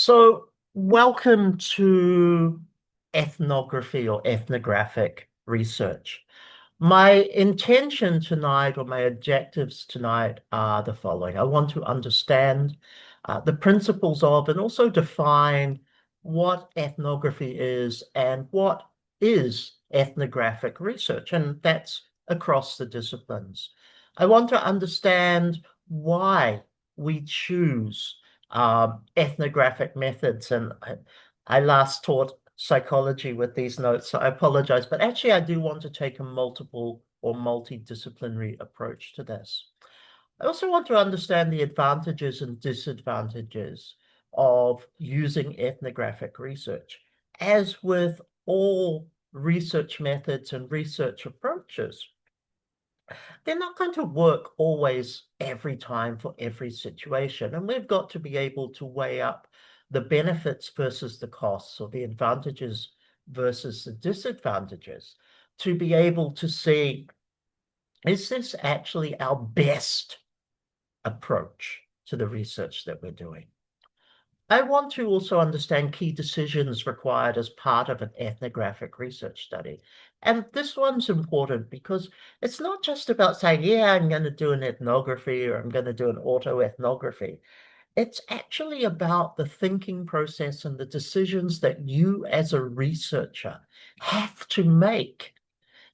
So, welcome to ethnography or ethnographic research. My intention tonight, or my objectives tonight, are the following. I want to understand the principles of and also define what ethnography is and what is ethnographic research, and that's across the disciplines. I want to understand why we choose ethnographic methods. And I last taught psychology with these notes, so I apologize. But actually, I do want to take a multiple or multidisciplinary approach to this. I also want to understand the advantages and disadvantages of using ethnographic research. As with all research methods and research approaches, they're not going to work always every time for every situation. And we've got to be able to weigh up the benefits versus the costs, or the advantages versus the disadvantages, to be able to see, is this actually our best approach to the research that we're doing? I want to also understand key decisions required as part of an ethnographic research study. And this one's important because it's not just about saying, yeah, I'm going to do an ethnography or I'm going to do an autoethnography. It's actually about the thinking process and the decisions that you as a researcher have to make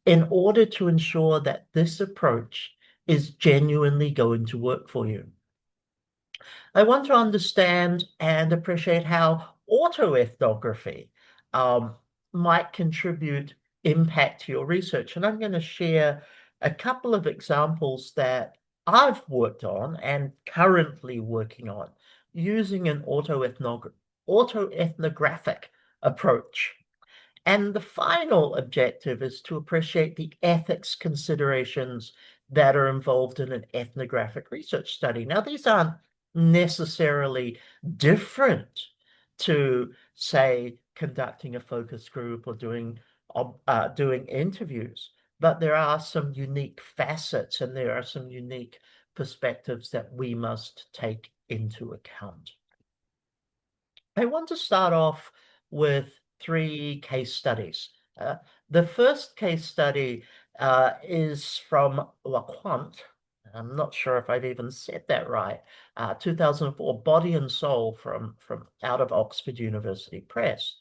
in order to ensure that this approach is genuinely going to work for you. I want to understand and appreciate how autoethnography um, might contribute impact to your research. And I'm going to share a couple of examples that I've worked on and currently working on using an autoethnographic approach. And the final objective is to appreciate the ethics considerations that are involved in an ethnographic research study. Now, these aren't necessarily different to, say, conducting a focus group or doing interviews, but there are some unique facets and there are some unique perspectives that we must take into account. I want to start off with three case studies. Uh, the first case study is from LaQuant. I'm not sure if I've even said that right. 2004, Body and Soul from out of Oxford University Press.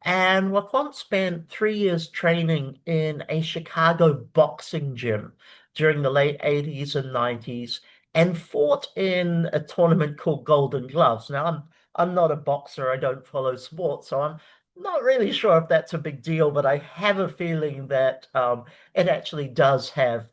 And LaQuant spent 3 years training in a Chicago boxing gym during the late 80s and 90s and fought in a tournament called Golden Gloves. Now, I'm not a boxer. I don't follow sports, so I'm not really sure if that's a big deal, but I have a feeling that it actually does have,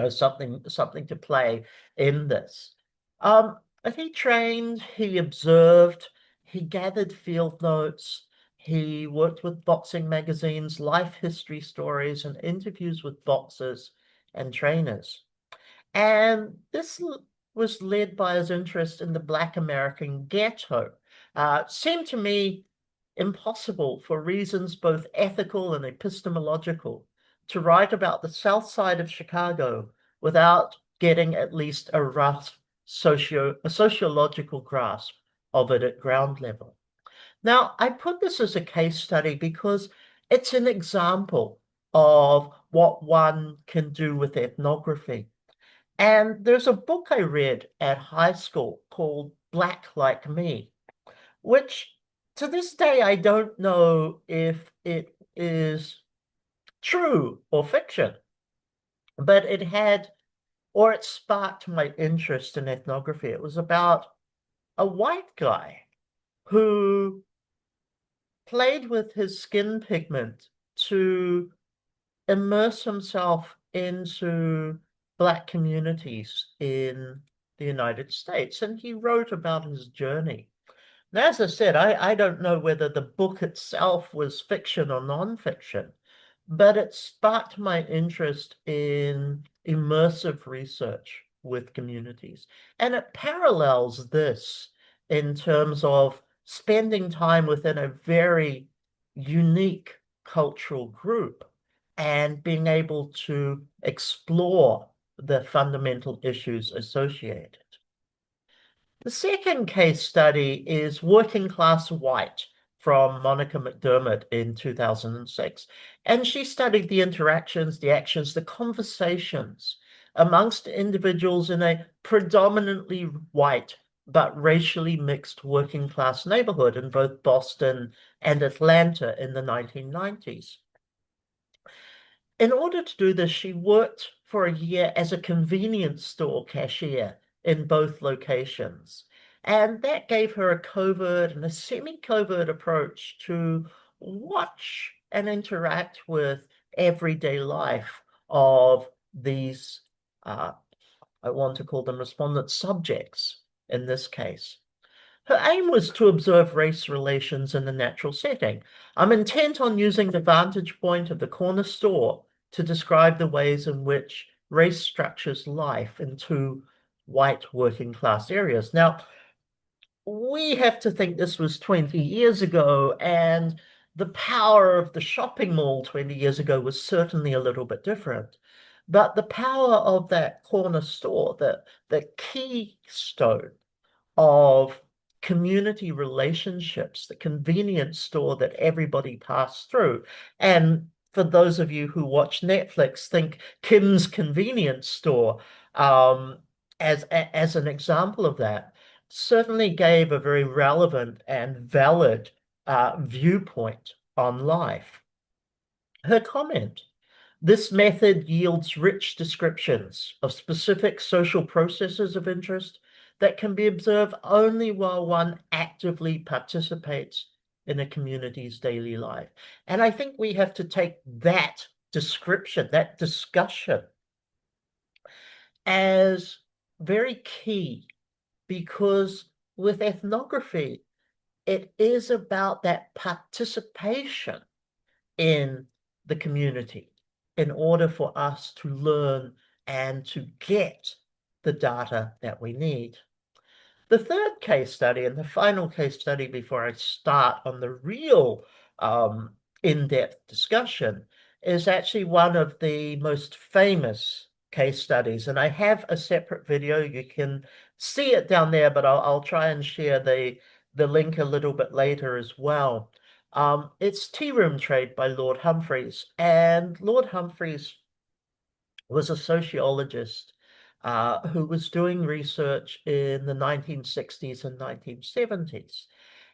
something to play in this. But he trained, he observed, he gathered field notes, he worked with boxing magazines, life history stories, and interviews with boxers and trainers. And this was led by his interest in the Black American ghetto. Seemed to me impossible for reasons both ethical and epistemological to write about the South Side of Chicago without getting at least a rough sociological grasp of it at ground level. Now, I put this as a case study because it's an example of what one can do with ethnography. And there's a book I read at high school called Black Like Me, which to this day I don't know if it is true or fiction, but it sparked my interest in ethnography. It was about a white guy who played with his skin pigment to immerse himself into Black communities in the United States. And he wrote about his journey. And as I said, I don't know whether the book itself was fiction or non-fiction, but it sparked my interest in immersive research with communities. And it parallels this in terms of spending time within a very unique cultural group and being able to explore the fundamental issues associated. The second case study is Working Class White from Monica McDermott in 2006. And she studied the interactions, the actions, the conversations amongst individuals in a predominantly white but racially mixed working class neighborhood in both Boston and Atlanta in the 1990s. In order to do this, she worked for a year as a convenience store cashier in both locations. And that gave her a covert and a semi-covert approach to watch and interact with everyday life of these, I want to call them respondent subjects in this case. Her aim was to observe race relations in the natural setting. I'm intent on using the vantage point of the corner store to describe the ways in which race structures life in two white working class areas. Now, we have to think this was 20 years ago, and the power of the shopping mall 20 years ago was certainly a little bit different. But the power of that corner store, the keystone of community relationships, the convenience store that everybody passed through. And for those of you who watch Netflix, think Kim's Convenience Store as an example of that. Certainly gave a very relevant and valid viewpoint on life. Her comment: this method yields rich descriptions of specific social processes of interest that can be observed only while one actively participates in a community's daily life. And I think we have to take that description, that discussion, as very key, because with ethnography, it is about that participation in the community in order for us to learn and to get the data that we need. The third case study, and the final case study before I start on the real in-depth discussion, is actually one of the most famous case studies. And I have a separate video. You can see it down there, but I'll try and share the link a little bit later as well. It's Tea Room Trade by Lord Humphreys. And Lord Humphreys was a sociologist who was doing research in the 1960s and 1970s.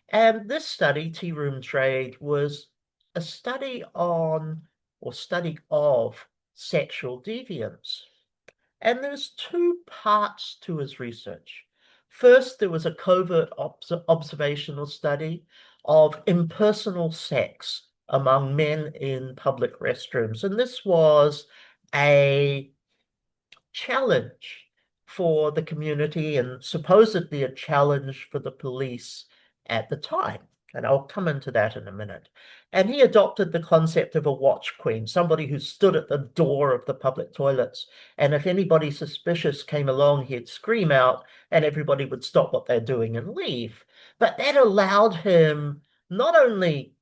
And this study, Tea Room Trade, was a study on or study of sexual deviance. And there's two parts to his research. First, there was a covert observational study of impersonal sex among men in public restrooms. And this was a challenge for the community and supposedly a challenge for the police at the time. And I'll come into that in a minute. And he adopted the concept of a watch queen, somebody who stood at the door of the public toilets. And if anybody suspicious came along, he'd scream out and everybody would stop what they're doing and leave. But that allowed him not only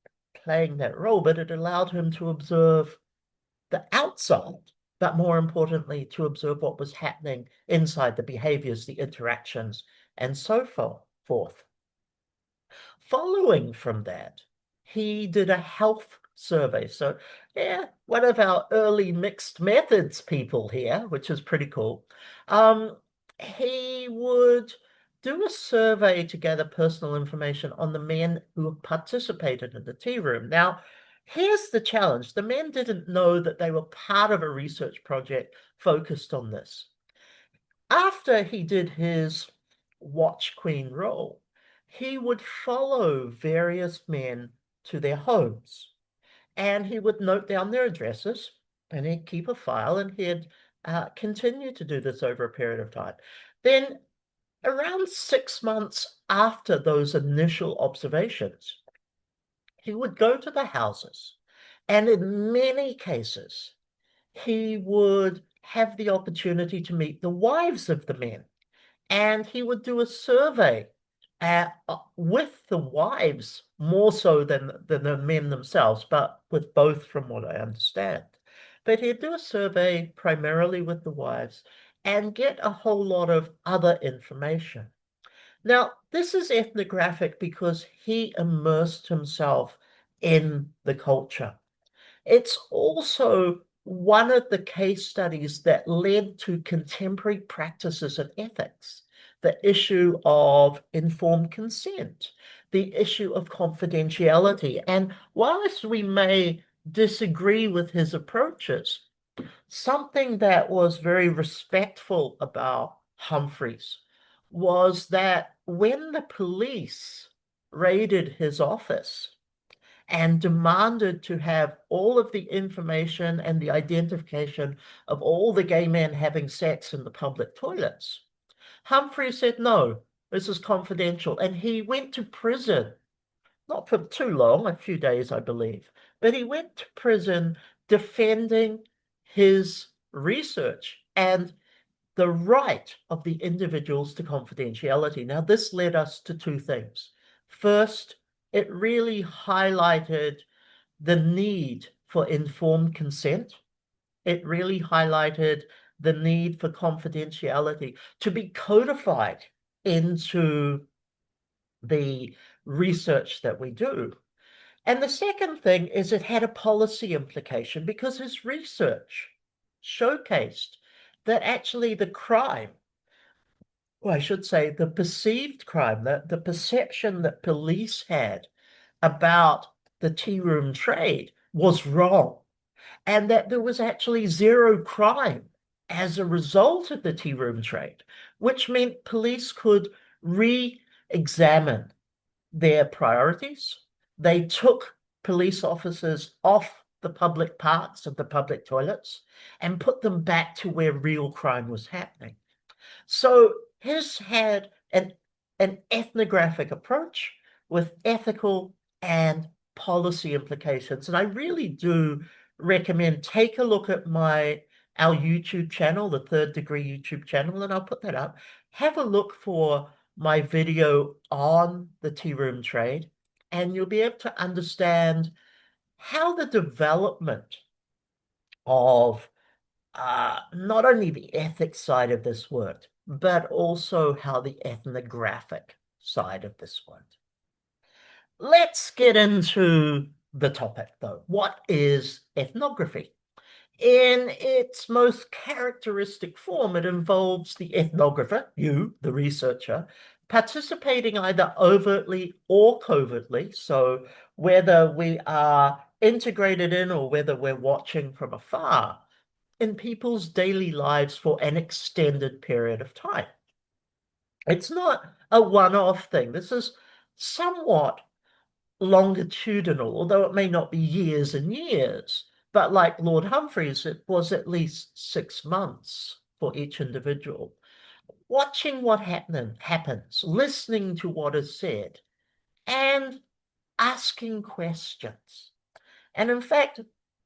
playing that role, but it allowed him to observe the outside, but more importantly, to observe what was happening inside, the behaviors, the interactions, and so forth. Following from that, he did a health survey. So, yeah, one of our early mixed methods people here, which is pretty cool. He would do a survey to gather personal information on the men who participated in the tea room. Now, here's the challenge. The men didn't know that they were part of a research project focused on this. After he did his watch queen role, he would follow various men to their homes and he would note down their addresses and he'd keep a file and he'd continue to do this over a period of time. Then around 6 months after those initial observations, he would go to the houses and in many cases, he would have the opportunity to meet the wives of the men and he would do a survey with the wives more so than the men themselves, but with both from what I understand. But he'd do a survey primarily with the wives and get a whole lot of other information. Now, this is ethnographic because he immersed himself in the culture. It's also one of the case studies that led to contemporary practices of ethics, the issue of informed consent, the issue of confidentiality. And whilst we may disagree with his approaches, something that was very respectful about Humphreys was that when the police raided his office, and demanded to have all of the information and the identification of all the gay men having sex in the public toilets. Humphrey said, no, this is confidential. And he went to prison, not for too long, a few days, I believe, but he went to prison defending his research and the right of the individuals to confidentiality. Now, this led us to two things. First, it really highlighted the need for informed consent. It really highlighted the need for confidentiality to be codified into the research that we do. And the second thing is it had a policy implication because his research showcased that actually the crime, well, I should say the perceived crime, the perception that police had about the tea room trade was wrong, and that there was actually zero crime as a result of the tea room trade, which meant police could re-examine their priorities. They took police officers off the public parks of the public toilets and put them back to where real crime was happening. So his had an ethnographic approach with ethical and policy implications. And I really do recommend take a look at our YouTube channel, the Third Degree YouTube channel, and I'll put that up. Have a look for my video on the tea room trade, and you'll be able to understand how the development of not only the ethics side of this worked, but also how the ethnographic side of this worked. Let's get into the topic, though. What is ethnography? In its most characteristic form, it involves the ethnographer, you, the researcher, participating either overtly or covertly. So whether we are integrated in or whether we're watching from afar, in people's daily lives for an extended period of time. It's not a one-off thing. This is somewhat longitudinal, although it may not be years and years. But like Lord Humphreys, it was at least 6 months for each individual. Watching what happens, listening to what is said, and asking questions. And in fact,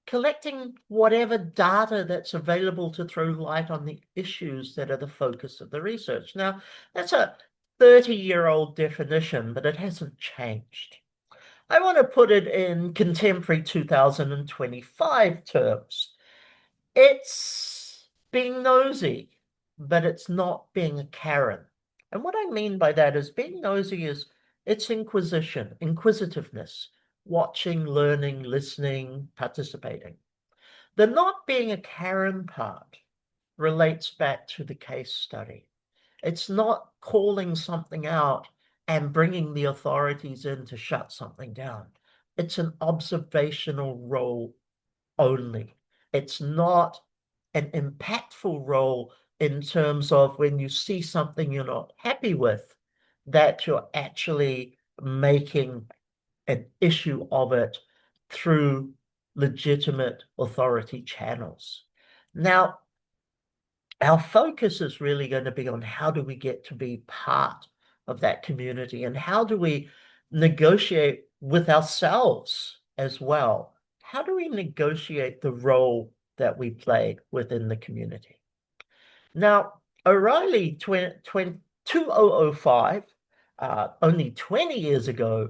collecting whatever data that's available to throw light on the issues that are the focus of the research. Now, that's a 30-year-old definition, but it hasn't changed. I want to put it in contemporary 2025 terms. It's being nosy, but it's not being a Karen. And what I mean by that is being nosy is it's inquisition, inquisitiveness, watching, learning, listening, participating. The not being a Karen part relates back to the case study. It's not calling something out and bringing the authorities in to shut something down. It's an observational role only. It's not an impactful role in terms of when you see something you're not happy with, that you're actually making an issue of it through legitimate authority channels. Now, our focus is really going to be on how do we get to be part of that community and how do we negotiate with ourselves as well? How do we negotiate the role that we play within the community? Now, O'Reilly 2005, only 20 years ago,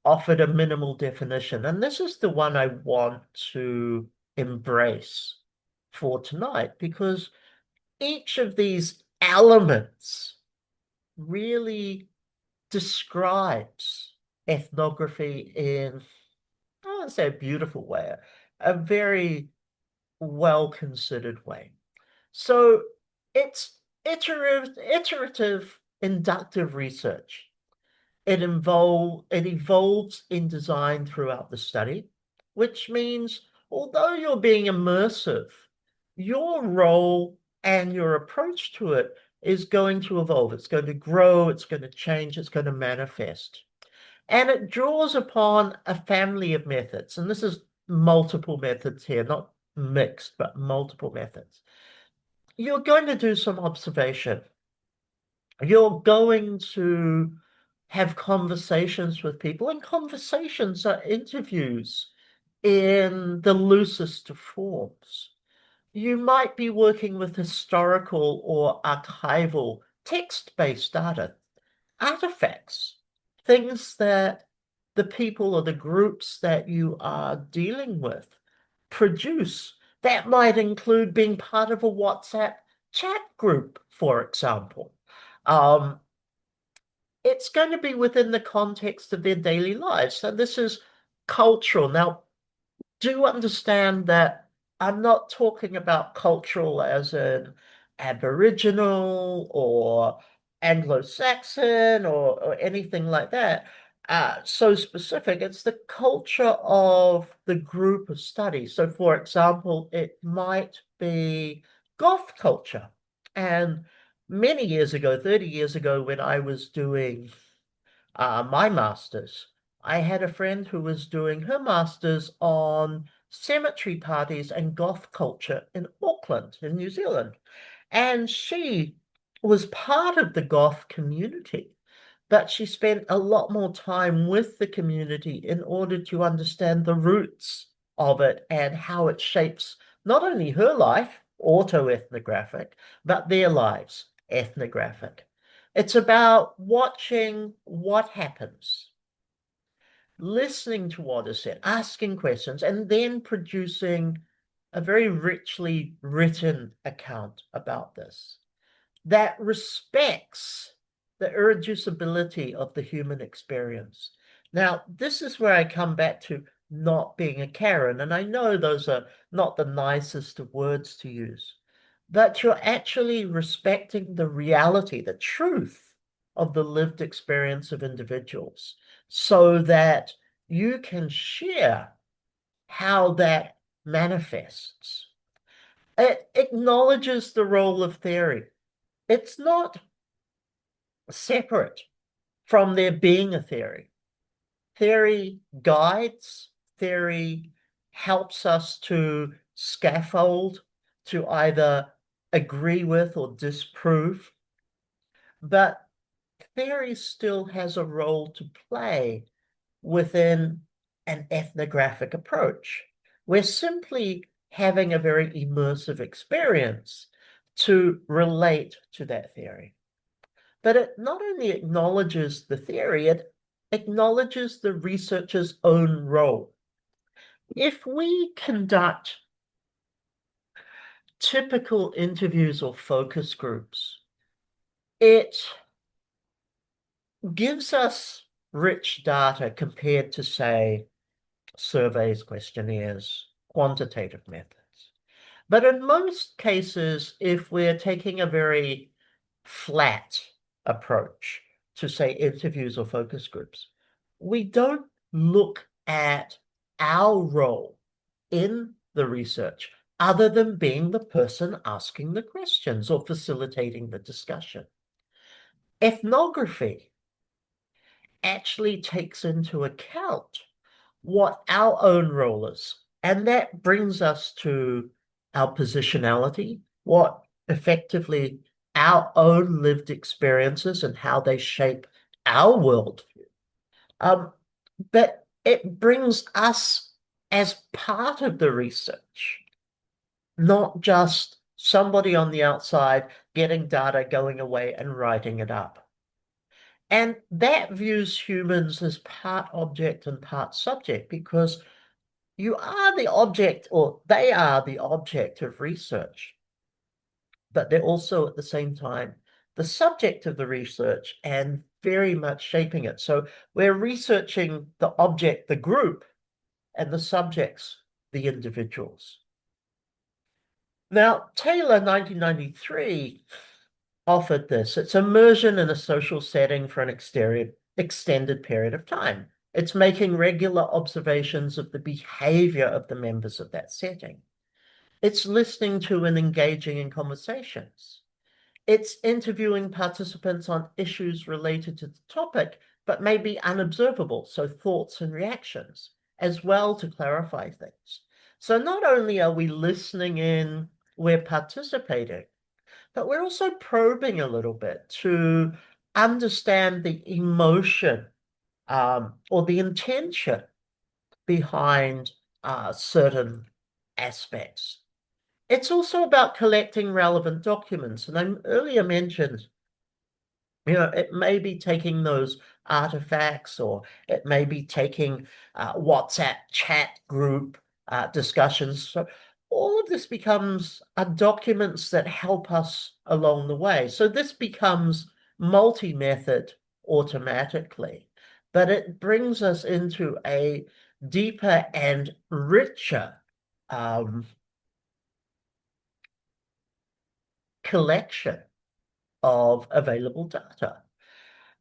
offered a minimal definition. And this is the one I want to embrace for tonight because each of these elements really describes ethnography in, I wouldn't say a beautiful way, a very well-considered way. So it's iterative inductive research. It evolves in design throughout the study, which means although you're being immersive, your role and your approach to it is going to evolve. It's going to grow, it's going to change, it's going to manifest. And it draws upon a family of methods. And this is multiple methods here, not mixed, but multiple methods. You're going to do some observation. You're going to have conversations with people, and conversations are interviews in the loosest of forms. You might be working with historical or archival text-based data, artifacts, things that the people or the groups that you are dealing with produce. That might include being part of a WhatsApp chat group, for example. Um, it's going to be within the context of their daily lives. So this is cultural. Now, do understand that I'm not talking about cultural as in Aboriginal or Anglo-Saxon or anything like that. So specific. It's the culture of the group of study. So, for example, it might be goth culture. And many years ago, 30 years ago, when I was doing my master's, I had a friend who was doing her master's on cemetery parties and goth culture in Auckland, in New Zealand. And she was part of the goth community, but she spent a lot more time with the community in order to understand the roots of it and how it shapes not only her life, autoethnographic, but their lives, ethnographic. It's about watching what happens, listening to what is said, asking questions, and then producing a very richly written account about this that respects the irreducibility of the human experience. Now, this is where I come back to not being a Karen, and I know those are not the nicest of words to use, but you're actually respecting the reality, the truth of the lived experience of individuals so that you can share how that manifests. It acknowledges the role of theory. It's not separate from there being a theory. Theory guides, theory helps us to scaffold, to either agree with or disprove. But theory still has a role to play within an ethnographic approach. We're simply having a very immersive experience to relate to that theory. But it not only acknowledges the theory, it acknowledges the researcher's own role. If we conduct typical interviews or focus groups, it gives us rich data compared to, say, surveys, questionnaires, quantitative methods. But in most cases, if we're taking a very flat approach to, say, interviews or focus groups, we don't look at our role in the research other than being the person asking the questions or facilitating the discussion. Ethnography actually takes into account what our own role is. And that brings us to our positionality, what effectively our own lived experiences and how they shape our worldview. But it brings us as part of the research, not just somebody on the outside getting data, going away and writing it up. And that views humans as part object and part subject because you are the object, or they are the object of research, but they're also at the same time the subject of the research and very much shaping it. So we're researching the object, the group, and the subjects, the individuals. Now, Taylor, 1993, offered this. It's immersion in a social setting for an extended period of time. It's making regular observations of the behavior of the members of that setting. It's listening to and engaging in conversations. It's interviewing participants on issues related to the topic, but maybe unobservable, so thoughts and reactions, as well to clarify things. So not only are we listening in, we're participating, but we're also probing a little bit to understand the emotion or the intention behind certain aspects. It's also about collecting relevant documents. And I earlier mentioned, it may be taking those artifacts, or it may be taking WhatsApp chat group discussions. So all of this becomes documents that help us along the way. So this becomes multi-method automatically, but it brings us into a deeper and richer collection of available data.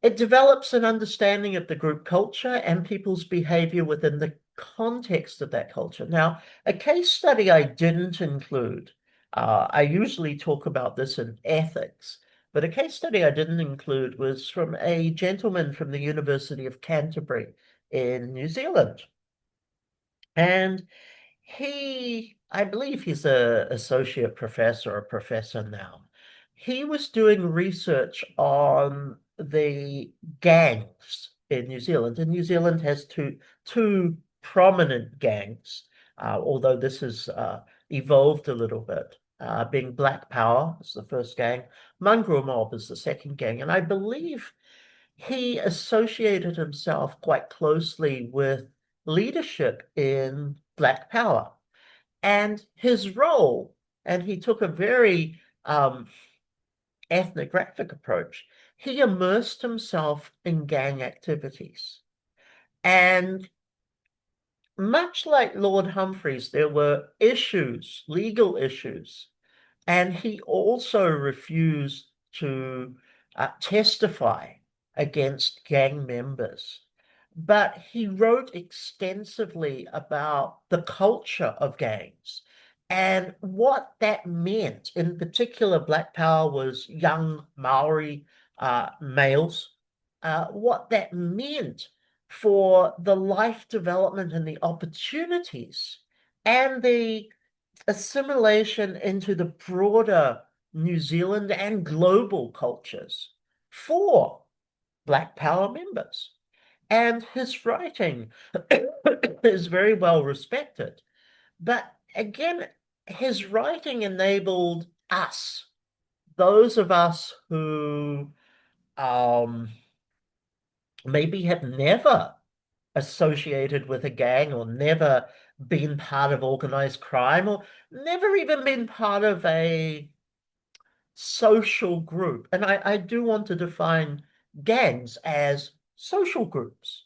It develops an understanding of the group culture and people's behavior within the context of that culture. Now, a case study I didn't include, I usually talk about this in ethics, but a case study I didn't include was from a gentleman from the University of Canterbury in New Zealand. And I believe he's an associate professor or professor now. He was doing research on the gangs in New Zealand. And New Zealand has two prominent gangs, although this has evolved a little bit, being Black Power is the first gang, Mongrel Mob is the second gang. And I believe he associated himself quite closely with leadership in Black Power. And his role, and he took a very ethnographic approach, he immersed himself in gang activities. And much like Lord Humphreys, there were issues, legal issues, and he also refused to testify against gang members. But he wrote extensively about the culture of gangs and what that meant. In particular, Black Power was young Maori males, what that meant for the life development and the opportunities and the assimilation into the broader New Zealand and global cultures for Black Power members. And his writing is very well respected. But again, his writing enabled us, those of us who maybe have never associated with a gang or never been part of organized crime or never even been part of a social group. And I do want to define gangs as social groups,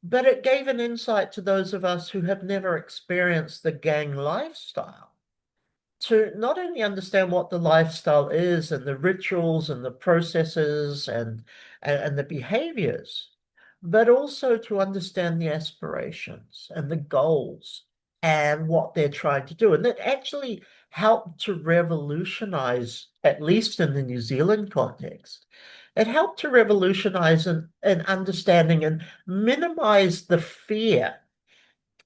but it gave an insight to those of us who have never experienced the gang lifestyle to not only understand what the lifestyle is and the rituals and the processes and the behaviors, but also to understand the aspirations and the goals and what they're trying to do. And that actually helped to revolutionize, at least in the New Zealand context, it helped to revolutionize an understanding and minimize the fear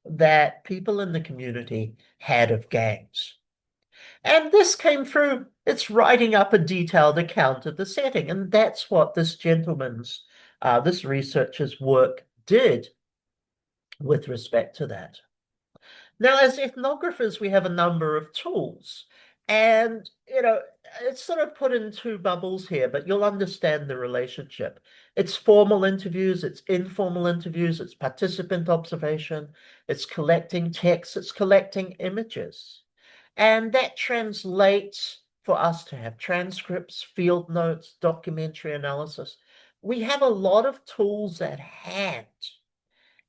that people in the community had of gangs. And this came through its writing up a detailed account of the setting. And that's what this gentleman's, this researcher's work did with respect to that. Now, as ethnographers, we have a number of tools. And, it's sort of put in two bubbles here, but you'll understand the relationship. It's formal interviews, it's informal interviews, it's participant observation, it's collecting text, it's collecting images. And that translates for us to have transcripts, field notes, documentary analysis. We have a lot of tools at hand.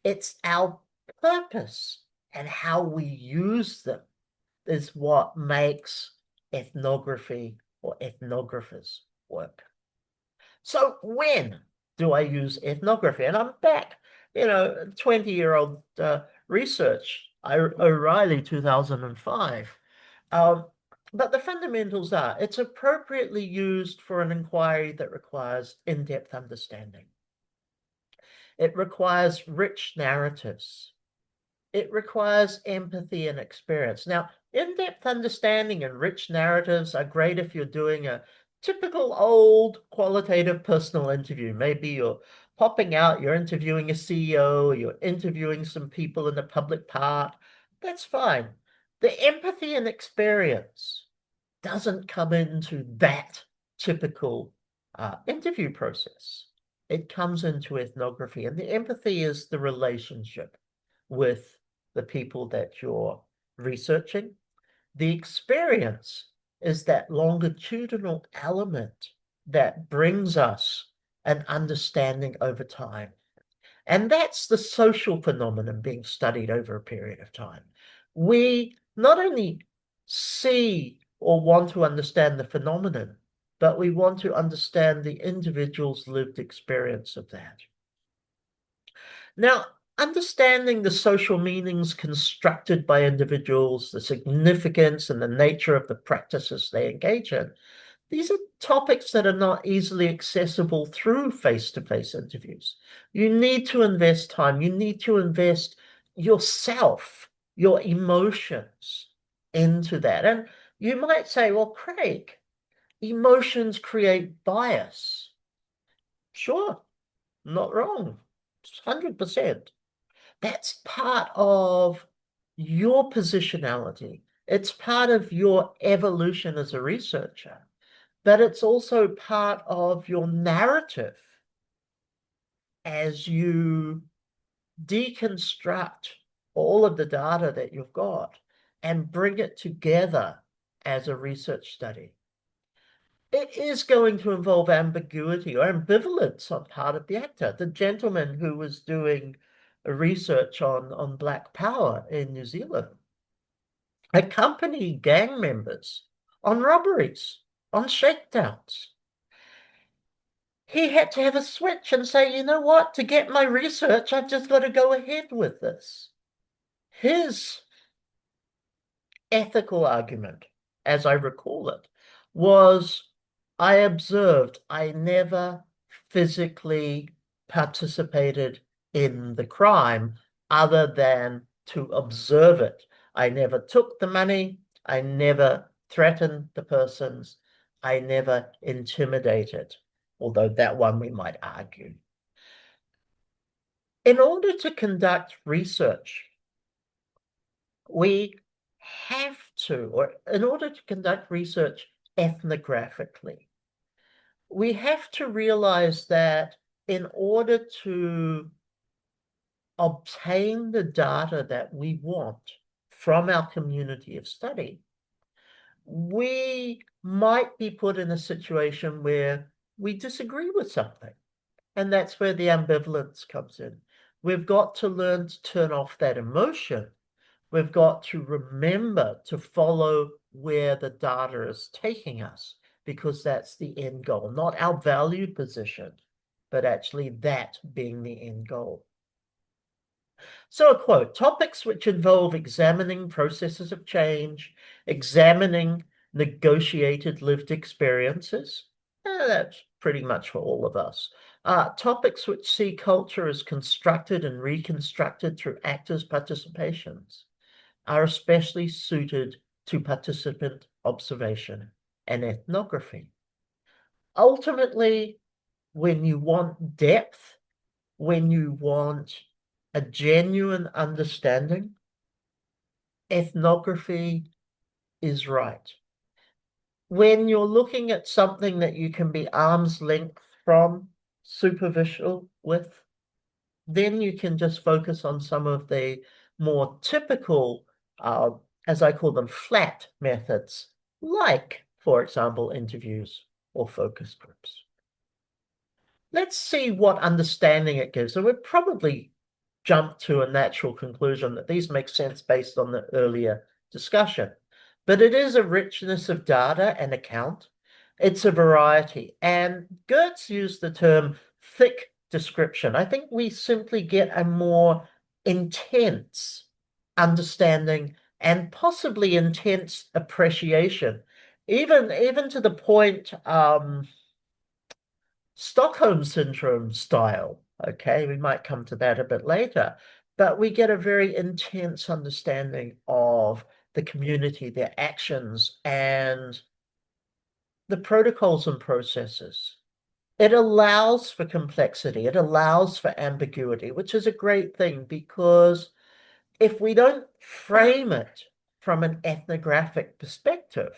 It's our purpose and how we use them is what makes ethnography or ethnographers work. So when do I use ethnography? And I'm back, 20-year-old research, O'Reilly 2005. Um, but the fundamentals are it's appropriately used for an inquiry that requires in-depth understanding. It requires rich narratives. It requires empathy and experience. Now, in-depth understanding and rich narratives are great if you're doing a typical old qualitative personal interview. Maybe you're popping out, you're interviewing a CEO, you're interviewing some people in the public part. That's fine. The empathy and experience doesn't come into that typical interview process. It comes into ethnography, and the empathy is the relationship with the people that you're researching. The experience is that longitudinal element that brings us an understanding over time. And that's the social phenomenon being studied over a period of time. We not only see or want to understand the phenomenon, but we want to understand the individual's lived experience of that. Now, understanding the social meanings constructed by individuals, the significance and the nature of the practices they engage in, these are topics that are not easily accessible through face-to-face interviews. You need to invest time. You need to invest yourself, your emotions into that. And you might say, well, Craig, emotions create bias. Sure, not wrong. 100%. That's part of your positionality. It's part of your evolution as a researcher, but it's also part of your narrative as you deconstruct all of the data that you've got and bring it together as a research study. It is going to involve ambiguity or ambivalence on part of the actor. The gentleman who was doing research on Black Power in New Zealand accompanied gang members on robberies, on shakedowns. He had to have a switch and say, you know what, to get my research, I've just got to go ahead with this. His ethical argument, as I recall it, was I observed, I never physically participated in the crime other than to observe it. I never took the money. I never threatened the persons. I never intimidated, although that one we might argue. In order to conduct research, we have to, or in order to conduct research ethnographically, we have to realize that in order to obtain the data that we want from our community of study, we might be put in a situation where we disagree with something. And that's where the ambivalence comes in. We've got to learn to turn off that emotion. We've got to remember to follow where the data is taking us, because that's the end goal, not our value position, but actually that being the end goal. So a quote, topics which involve examining processes of change, examining negotiated lived experiences, that's pretty much for all of us. Topics which see culture as constructed and reconstructed through actors' participations are especially suited to participant observation and ethnography. Ultimately, when you want depth, when you want a genuine understanding, ethnography is right. When you're looking at something that you can be arm's length from, superficial with, then you can just focus on some of the more typical, as I call them, flat methods, like, for example, interviews or focus groups. let's see what understanding it gives. So we'd probably jump to a natural conclusion that these make sense based on the earlier discussion. But it is a richness of data and account. It's a variety. And Gertz used the term thick description. I think we simply get a more intense understanding and possibly intense appreciation, even to the point Stockholm syndrome style. Okay, we might come to that a bit later, but we get a very intense understanding of the community, their actions, and the protocols and processes. It allows for complexity, it allows for ambiguity, which is a great thing because if we don't frame it from an ethnographic perspective,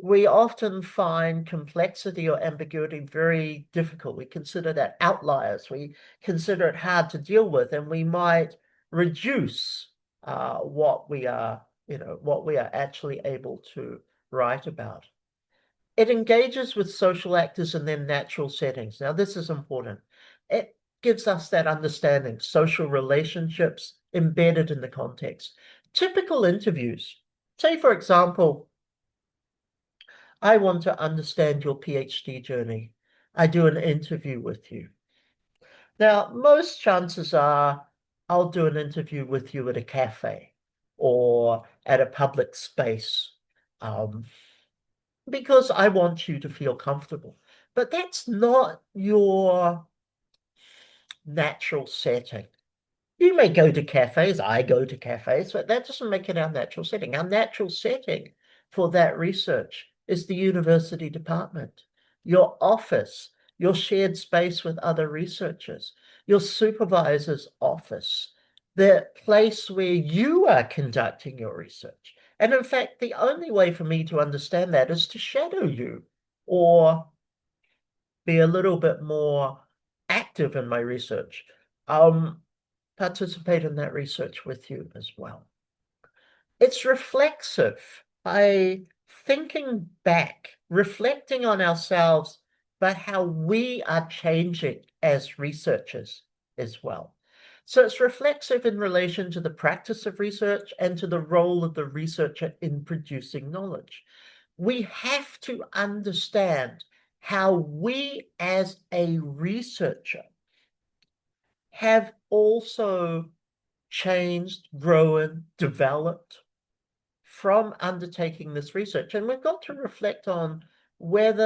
we often find complexity or ambiguity very difficult. We consider that outliers. We consider it hard to deal with, and we might reduce what we are, what we are actually able to write about. It engages with social actors in their natural settings. Now, this is important. It gives us that understanding, social relationships embedded in the context. Typical interviews. Say, for example, I want to understand your PhD journey. I do an interview with you. Now, most chances are I'll do an interview with you at a cafe or at a public space because I want you to feel comfortable. But that's not your natural setting. You may go to cafes, I go to cafes, but that doesn't make it our natural setting. Our natural setting for that research is the university department, your office, your shared space with other researchers, your supervisor's office, the place where you are conducting your research. And in fact, the only way for me to understand that is to shadow you or be a little bit more active in my research. Participate in that research with you as well. It's reflexive. By thinking back, reflecting on ourselves, but how we are changing as researchers as well. So it's reflexive in relation to the practice of research and to the role of the researcher in producing knowledge. We have to understand how we as a researcher have also changed, grown, developed from undertaking this research. And we've got to reflect on what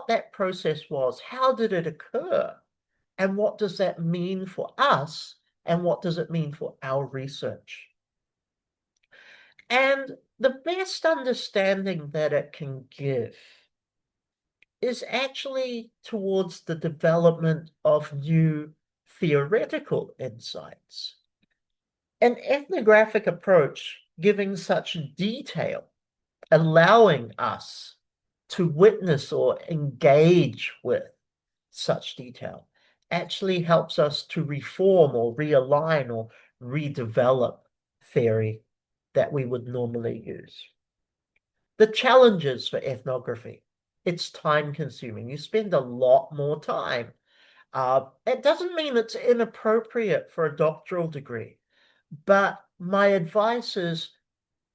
that process was, how did it occur, and what does that mean for us, and what does it mean for our research? And the best understanding that it can give is actually towards the development of new theoretical insights. An ethnographic approach giving such detail, allowing us to witness or engage with such detail, actually helps us to reform or realign or redevelop theory that we would normally use. The challenges for ethnography. It's time consuming. You spend a lot more time. It doesn't mean it's inappropriate for a doctoral degree. But my advice is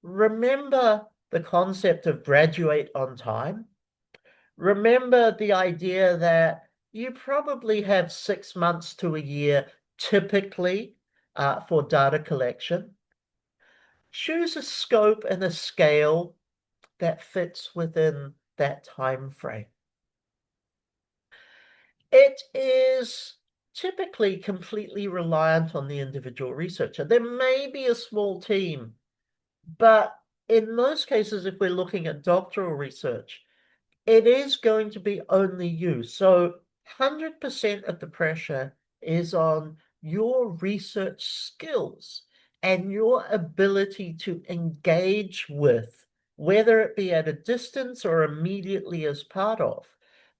remember the concept of graduate on time. Remember the idea that you probably have 6 months to a year typically for data collection. Choose a scope and a scale that fits within that time frame. It is typically completely reliant on the individual researcher. There may be a small team, but in most cases, if we're looking at doctoral research, it is going to be only you. So 100% of the pressure is on your research skills and your ability to engage with, whether it be at a distance or immediately as part of,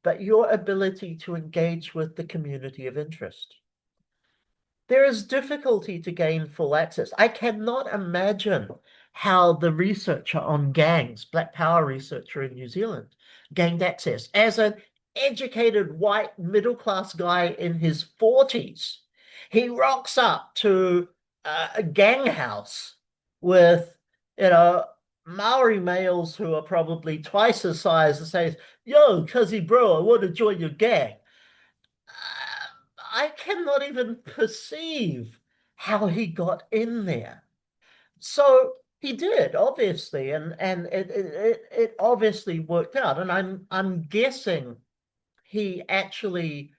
but your ability to engage with the community of interest. There is difficulty to gain full access. I cannot imagine how the researcher on gangs, Black Power researcher in New Zealand, gained access as an educated white middle class guy in his 40s. He rocks up to a gang house with, you know, Maori males who are probably twice his size and says, "Yo, cuzzy bro, I want to join your gang." I cannot even perceive how he got in there. So he did, obviously, and it obviously worked out. And I'm guessing he actually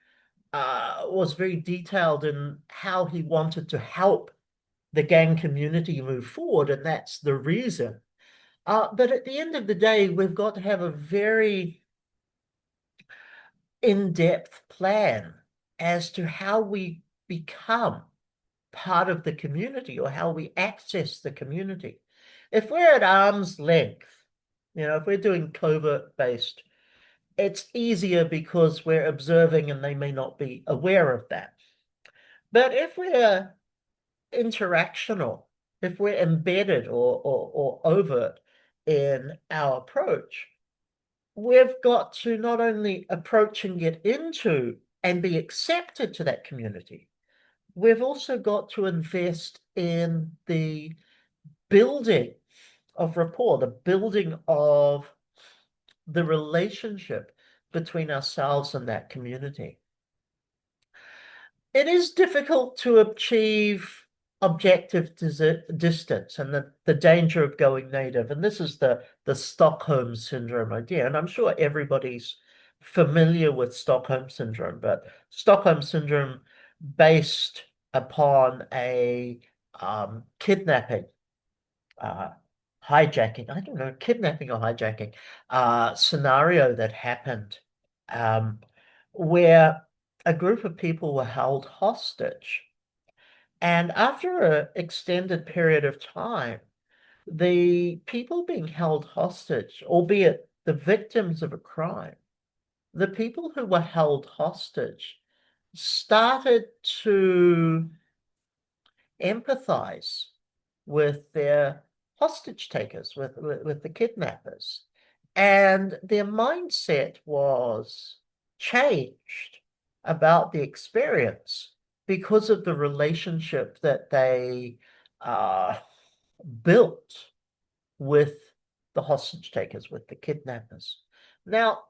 was very detailed in how he wanted to help the gang community move forward, and that's the reason. But at the end of the day, we've got to have a very in-depth plan as to how we become part of the community or how we access the community. If we're at arm's length, if we're doing covert based, it's easier because we're observing and they may not be aware of that. But if we're interactional, if we're embedded or overt in our approach, we've got to not only approach and get into and be accepted to that community, we've also got to invest in the building of rapport, the building of the relationship between ourselves and that community. It is difficult to achieve objective distance and the danger of going native. And this is the Stockholm syndrome idea. And I'm sure everybody's familiar with Stockholm syndrome, but Stockholm syndrome based upon a kidnapping, uh, hijacking, I don't know, kidnapping or hijacking scenario that happened um, where a group of people were held hostage. And after an extended period of time, the people being held hostage, albeit the victims of a crime, the people who were held hostage started to empathize with their hostage takers, with the kidnappers. And their mindset was changed about the experience because of the relationship that they uh, built with the hostage takers, with the kidnappers. Now,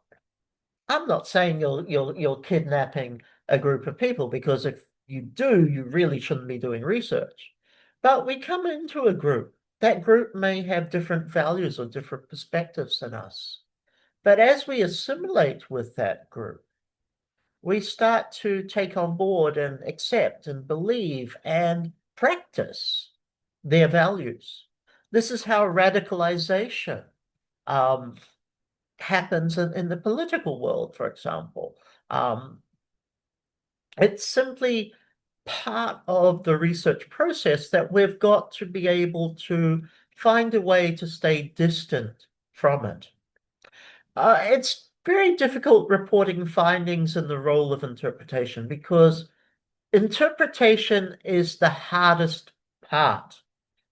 I'm not saying you're kidnapping a group of people, because if you do, you really shouldn't be doing research. But we come into a group. That group may have different values or different perspectives than us. But as we assimilate with that group, we start to take on board and accept and believe and practice their values. This is how radicalization um, happens in the political world, for example. Um, it's simply part of the research process that we've got to be able to find a way to stay distant from it. It's very difficult reporting findings in the role of interpretation, because interpretation is the hardest part,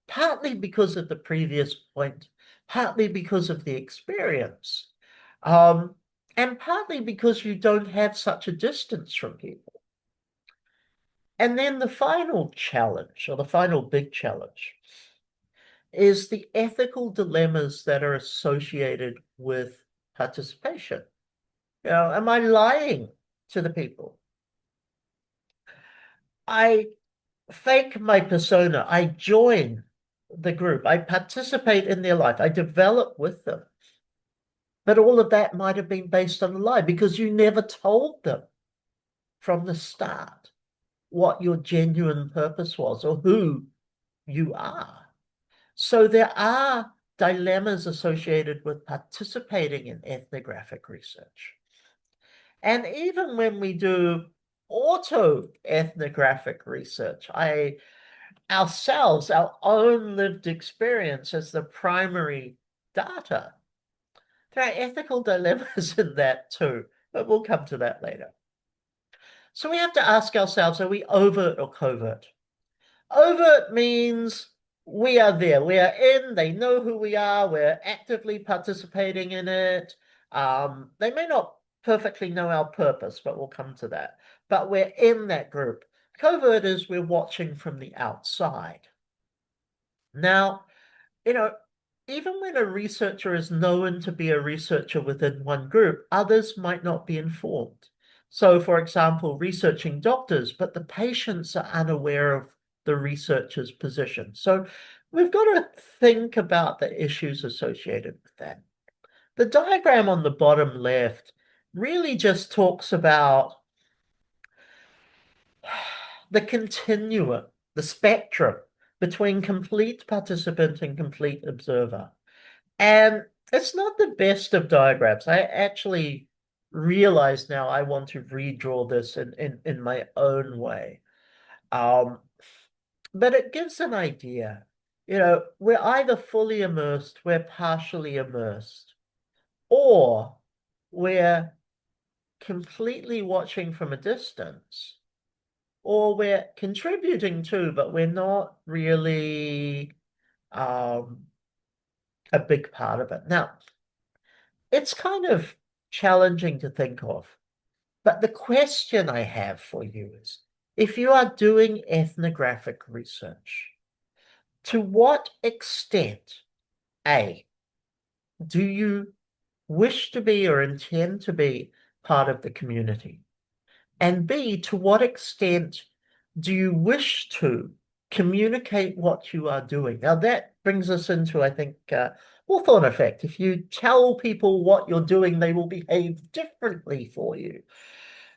partly because of the previous point, partly because of the experience, um, and partly because you don't have such a distance from people. And then the final challenge, or the final big challenge, is the ethical dilemmas that are associated with participation. Am I lying to the people? I fake my persona. I join the group. I participate in their life. I develop with them. But all of that might have been based on a lie, because you never told them from the start what your genuine purpose was or who you are. So there are dilemmas associated with participating in ethnographic research. And even when we do auto-ethnographic research, ourselves, our own lived experience as the primary data, there are ethical dilemmas in that too, but we'll come to that later. So we have to ask ourselves, are we overt or covert? Overt means we are there, we are in, they know who we are, we're actively participating in it. They may not perfectly know our purpose, but we'll come to that. But we're in that group. Covert is we're watching from the outside. Now, you know, even when a researcher is known to be a researcher within one group, others might not be informed. So, for example, researching doctors, but the patients are unaware of the researcher's position. So, we've got to think about the issues associated with that. The diagram on the bottom left really just talks about the continuum, the spectrum between complete participant and complete observer. And it's not the best of diagrams. I actually realize now I want to redraw this in my own way. Um, but it gives an idea. You know, we're either fully immersed, we're partially immersed, or we're completely watching from a distance, or we're contributing to, but we're not really a big part of it. Now, it's kind of challenging to think of, but the question I have for you is, if you are doing ethnographic research, to what extent, A, do you wish to be or intend to be part of the community? And B, to what extent do you wish to communicate what you are doing? Now, that brings us into, I think, Hawthorne effect. If you tell people what you're doing, they will behave differently for you.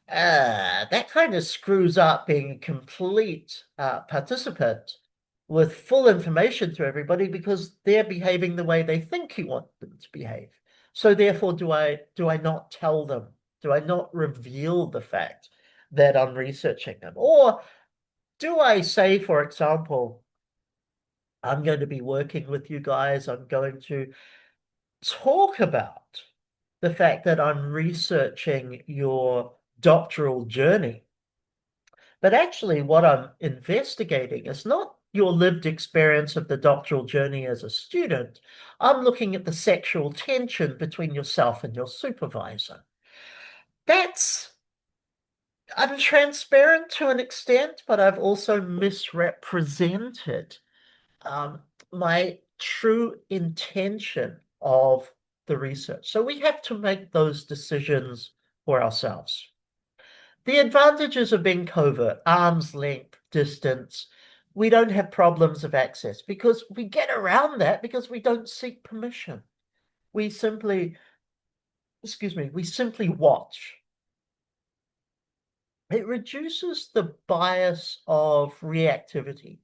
That kind of screws up being a complete participant with full information to everybody because they're behaving the way they think you want them to behave. So therefore, do I not tell them? Do I not reveal the fact that I'm researching them? Or do I say, for example, I'm going to be working with you guys, I'm going to talk about the fact that I'm researching your doctoral journey. But actually, what I'm investigating is not your lived experience of the doctoral journey as a student. I'm looking at the sexual tension between yourself and your supervisor. That's untransparent to an extent, but I've also misrepresented um, my true intention of the research. So we have to make those decisions for ourselves. The advantages of being covert, arm's length, distance, we don't have problems of access because we get around that because we don't seek permission. We simply, we simply watch. It reduces the bias of reactivity.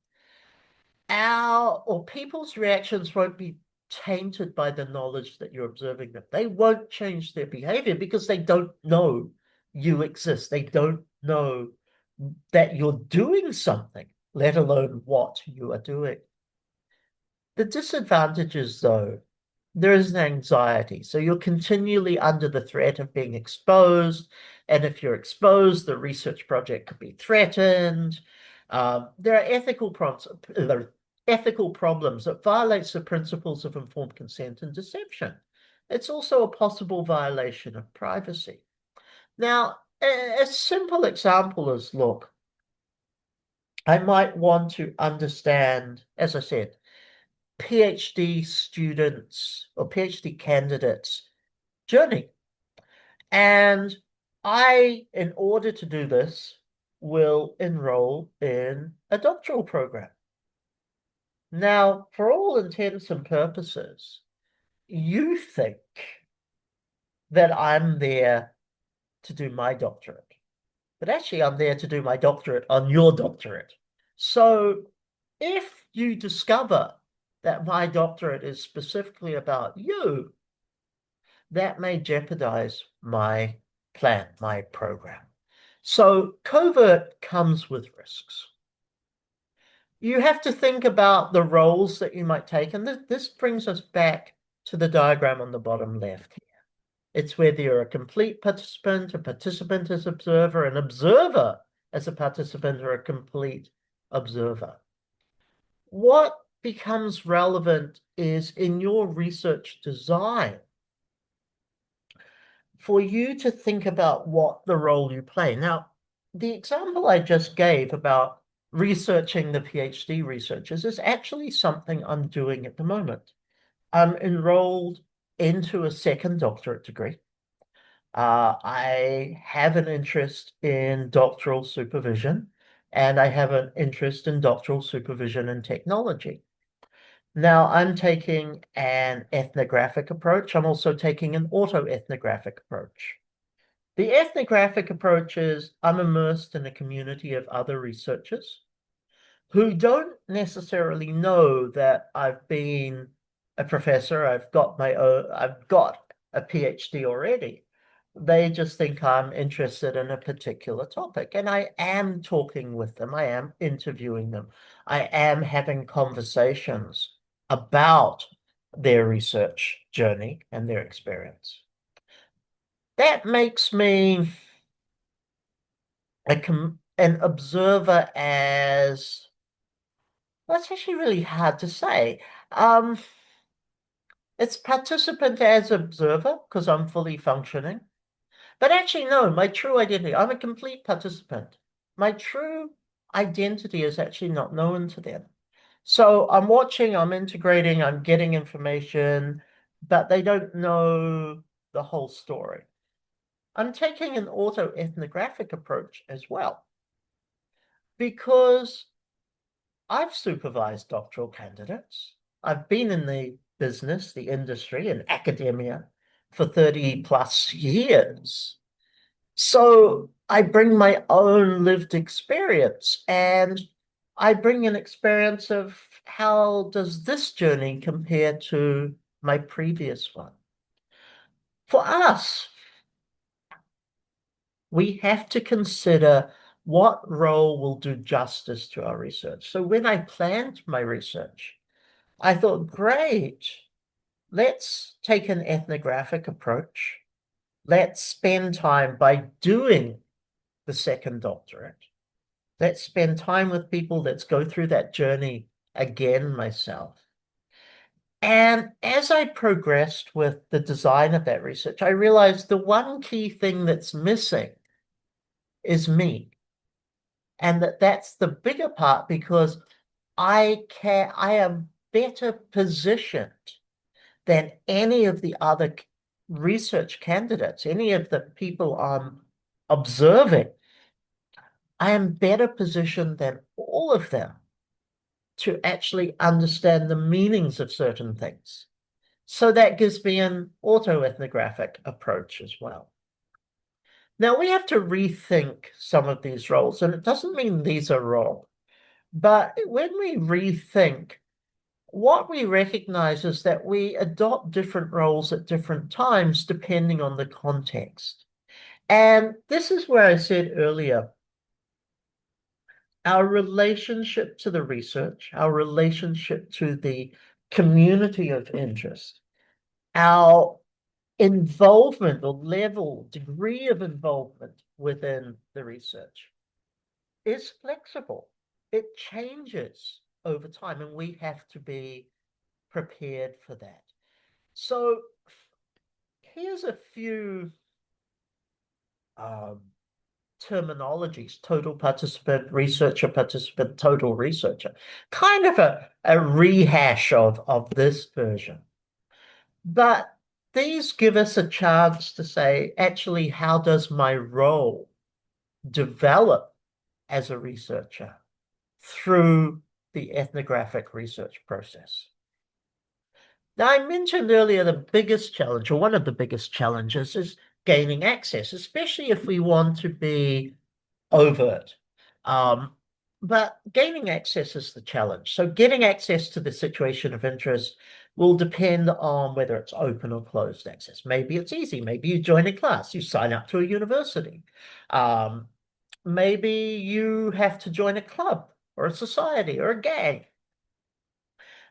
Our or people's reactions won't be tainted by the knowledge that you're observing them. They won't change their behavior because they don't know you exist. They don't know that you're doing something, let alone what you are doing. The disadvantages, though, there is an anxiety. So you're continually under the threat of being exposed. And if you're exposed, the research project could be threatened. There are ethical problems that violates the principles of informed consent and deception. It's also a possible violation of privacy. Now, a simple example is, look, I might want to understand, as I said, PhD students or PhD candidates' journey. And I, in order to do this, will enroll in a doctoral program. Now, for all intents and purposes, you think that I'm there to do my doctorate, but actually I'm there to do my doctorate on your doctorate. So if you discover that my doctorate is specifically about you, that may jeopardize my plan, my program. So covert comes with risks. You have to think about the roles that you might take, and this brings us back to the diagram on the bottom left here. It's whether you're a complete participant, a participant as observer, an observer as a participant, or a complete observer. What becomes relevant is in your research design. for you to think about what the role you play. Now, the example I just gave about researching the PhD researchers is actually something I'm doing at the moment. I'm enrolled into a second doctorate degree. I have an interest in doctoral supervision, and I have an interest in doctoral supervision in technology. Now, I'm taking an ethnographic approach. I'm also taking an autoethnographic approach. The ethnographic approach is I'm immersed in a community of other researchers who don't necessarily know that I've been a professor, I've got a PhD already. They just think I'm interested in a particular topic. And I am talking with them, I am interviewing them, I am having conversations about their research journey and their experience. That makes me an observer as, well, it's actually really hard to say. Um, it's participant as observer because I'm fully functioning. But actually, no, my true identity, I'm a complete participant. My true identity is actually not known to them. So I'm watching, I'm integrating, I'm getting information, but they don't know the whole story. I'm taking an autoethnographic approach as well because I've supervised doctoral candidates. I've been in the business, the industry, and academia for 30 plus years. So I bring my own lived experience and I bring an experience of how does this journey compare to my previous one? For us, we have to consider what role will do justice to our research. So when I planned my research, I thought, great, let's take an ethnographic approach. Let's spend time by doing the second doctorate. Let's spend time with people. Let's go through that journey again myself. And as I progressed with the design of that research, I realized the one key thing that's missing is me. And that's the bigger part because I am better positioned than any of the other research candidates, any of the people I'm observing. I am better positioned than all of them to actually understand the meanings of certain things. So that gives me an autoethnographic approach as well. Now we have to rethink some of these roles, and it doesn't mean these are wrong, but when we rethink, what we recognize is that we adopt different roles at different times depending on the context. And this is where I said earlier, our relationship to the research, our relationship to the community of interest, our involvement or level, degree of involvement within the research is flexible. It changes over time, and we have to be prepared for that. So here's a few um, terminologies: total participant, researcher participant, total researcher. Kind of a rehash of this version. But these give us a chance to say, actually, how does my role develop as a researcher through the ethnographic research process? Now, I mentioned earlier the biggest challenge, or one of the biggest challenges, is gaining access, especially if we want to be overt. Um, but gaining access is the challenge. So getting access to the situation of interest will depend on whether it's open or closed access. Maybe it's easy. Maybe you join a class, you sign up to a university. Um, maybe you have to join a club or a society or a gang.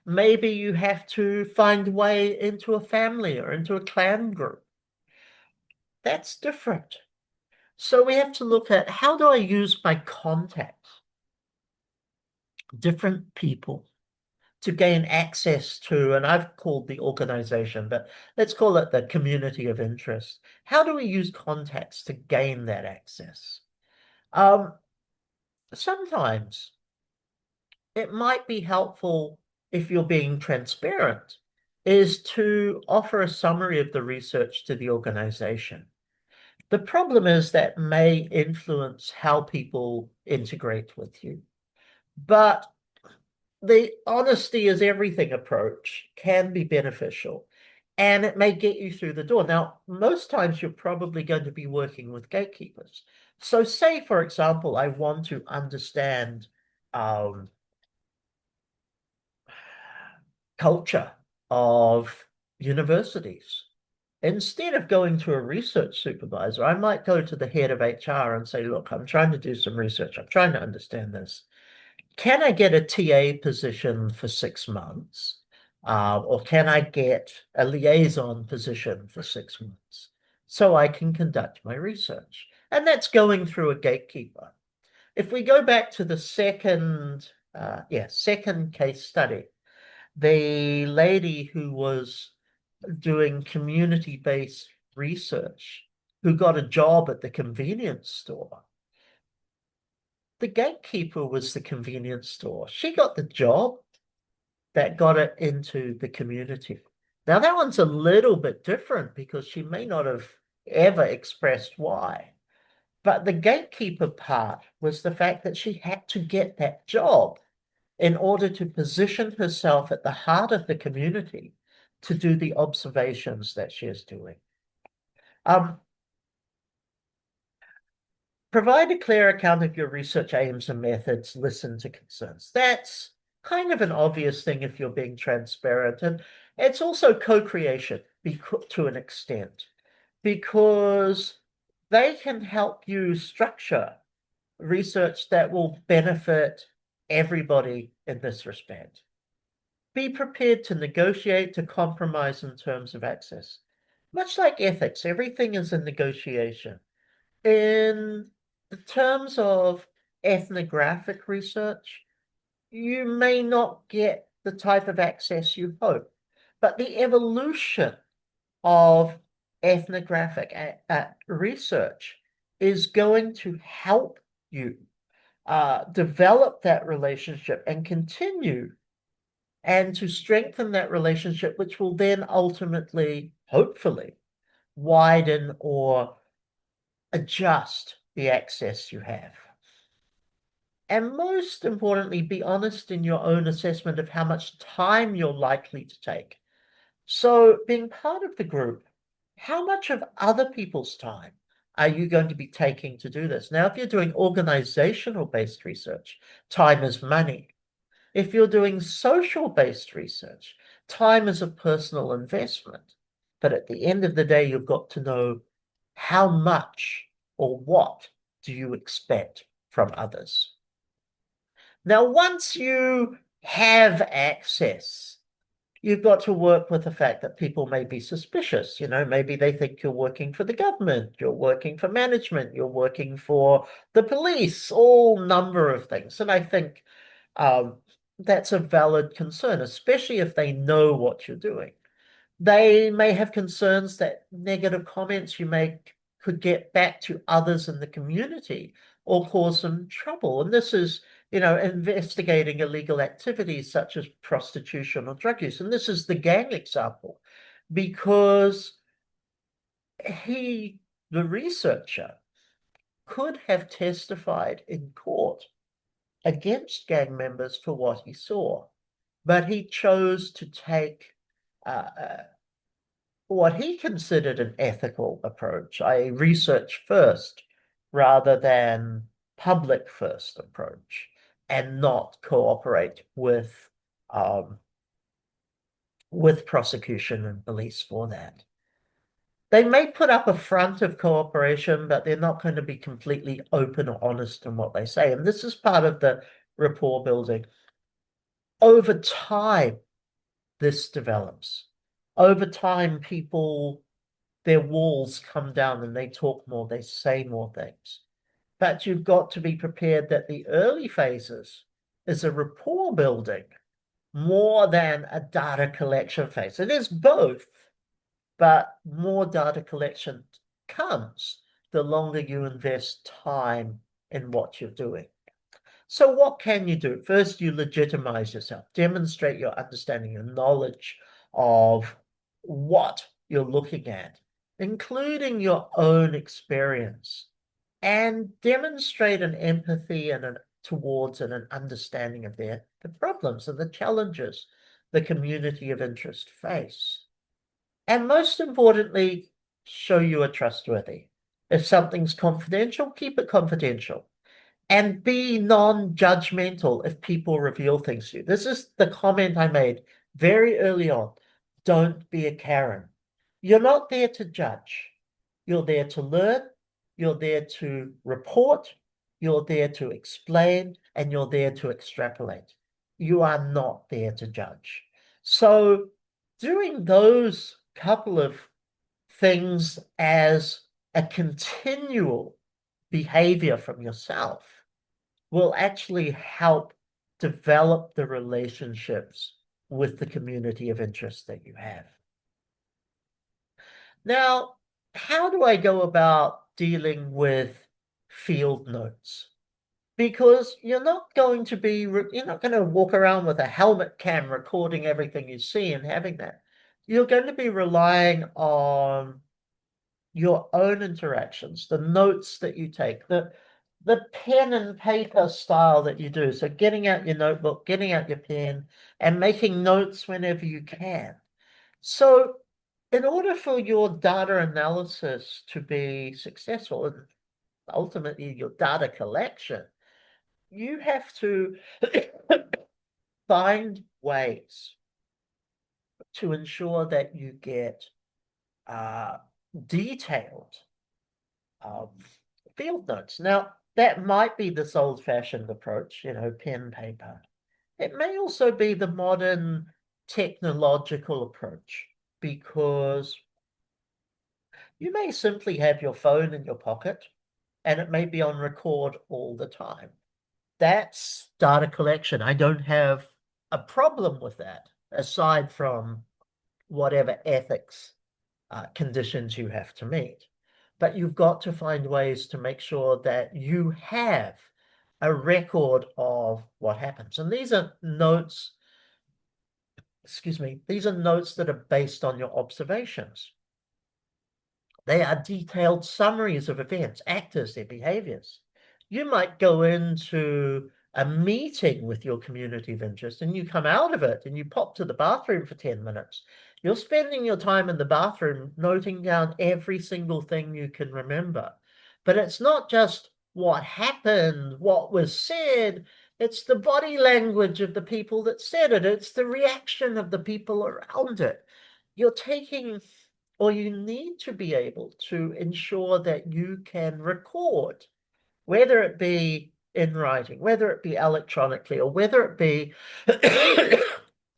Maybe you have to find a way into a family or into a clan group. That's different. So we have to look at, how do I use my contacts, different people, to gain access to, and I've called the organization, but let's call it the community of interest. How do we use context to gain that access? Um, Sometimes it might be helpful if you're being transparent, is to offer a summary of the research to the organization. The problem is that may influence how people integrate with you. But the honesty is everything approach can be beneficial and it may get you through the door. Now, most times you're probably going to be working with gatekeepers. So say, for example, I want to understand um, culture of universities. Instead of going to a research supervisor, I might go to the head of HR and say, look, I'm trying to do some research. I'm trying to understand this. Can I get a TA position for 6 months? Or can I get a liaison position for 6 months so I can conduct my research? And that's going through a gatekeeper. If we go back to the second case study, the lady who was doing community-based research, who got a job at the convenience store. The gatekeeper was the convenience store. She got the job that got it into the community. Now, that one's a little bit different because she may not have ever expressed why. But the gatekeeper part was the fact that she had to get that job in order to position herself at the heart of the community to do the observations that she is doing. Um, Provide a clear account of your research aims and methods, listen to concerns. That's kind of an obvious thing if you're being transparent. And it's also co-creation to an extent, because they can help you structure research that will benefit everybody in this respect. Be prepared to negotiate, to compromise in terms of access. Much like ethics, everything is a negotiation. In the terms of ethnographic research, you may not get the type of access you hope, but the evolution of ethnographic research is going to help you develop that relationship and continue and to strengthen that relationship, which will then ultimately, hopefully, widen or adjust the access you have. And most importantly, be honest in your own assessment of how much time you're likely to take. So, being part of the group, how much of other people's time are you going to be taking to do this? Now, if you're doing organizational-based research, time is money. If you're doing social-based research, time is a personal investment. But at the end of the day, you've got to know how much or what do you expect from others. Now, once you have access, you've got to work with the fact that people may be suspicious. You know, maybe they think you're working for the government, you're working for management, you're working for the police, all number of things. And I think that's a valid concern, especially if they know what you're doing. They may have concerns that negative comments you make could get back to others in the community or cause them trouble. And this is, investigating illegal activities such as prostitution or drug use. And this is the gang example, because the researcher, could have testified in court against gang members for what he saw, but he chose to take what he considered an ethical approach, a research first rather than public first approach, and not cooperate with prosecution and police for that. They may put up a front of cooperation, but they're not going to be completely open or honest in what they say. And this is part of the rapport building. Over time, this develops. Over time, their walls come down and they talk more, they say more things. But you've got to be prepared that the early phases is a rapport building more than a data collection phase. It is both, but more data collection comes the longer you invest time in what you're doing. So what can you do? First, you legitimize yourself, demonstrate your understanding, your knowledge of what you're looking at, including your own experience, and demonstrate an empathy and towards and an understanding of the problems and the challenges the community of interest face. And most importantly, show you are trustworthy. If something's confidential, keep it confidential. And be non-judgmental if people reveal things to you. This is the comment I made very early on. Don't be a Karen. You're not there to judge. You're there to learn. You're there to report. You're there to explain, and you're there to extrapolate. You are not there to judge. So doing those couple of things as a continual behavior from yourself will actually help develop the relationships with the community of interest that you have. Now, how do I go about dealing with field notes? Because you're not going to walk around with a helmet cam recording everything you see and having that. You're going to be relying on your own interactions, the notes that you take, the pen and paper style that you do. So getting out your notebook, getting out your pen, and making notes whenever you can. So in order for your data analysis to be successful and ultimately your data collection, you have to find ways to ensure that you get detailed um, field notes. Now, that might be this old-fashioned approach, pen, paper. It may also be the modern technological approach, because you may simply have your phone in your pocket and it may be on record all the time. That's data collection. I don't have a problem with that, aside from whatever ethics conditions you have to meet. But you've got to find ways to make sure that you have a record of what happens. And these are notes, these are notes that are based on your observations. They are detailed summaries of events, actors, their behaviors. You might go into a meeting with your community of interest and you come out of it and you pop to the bathroom for 10 minutes. You're spending your time in the bathroom noting down every single thing you can remember. But it's not just what happened, what was said, it's the body language of the people that said it. It's the reaction of the people around it. You're taking, or you need to be able to ensure that you can record, whether it be in writing, whether it be electronically, or whether it be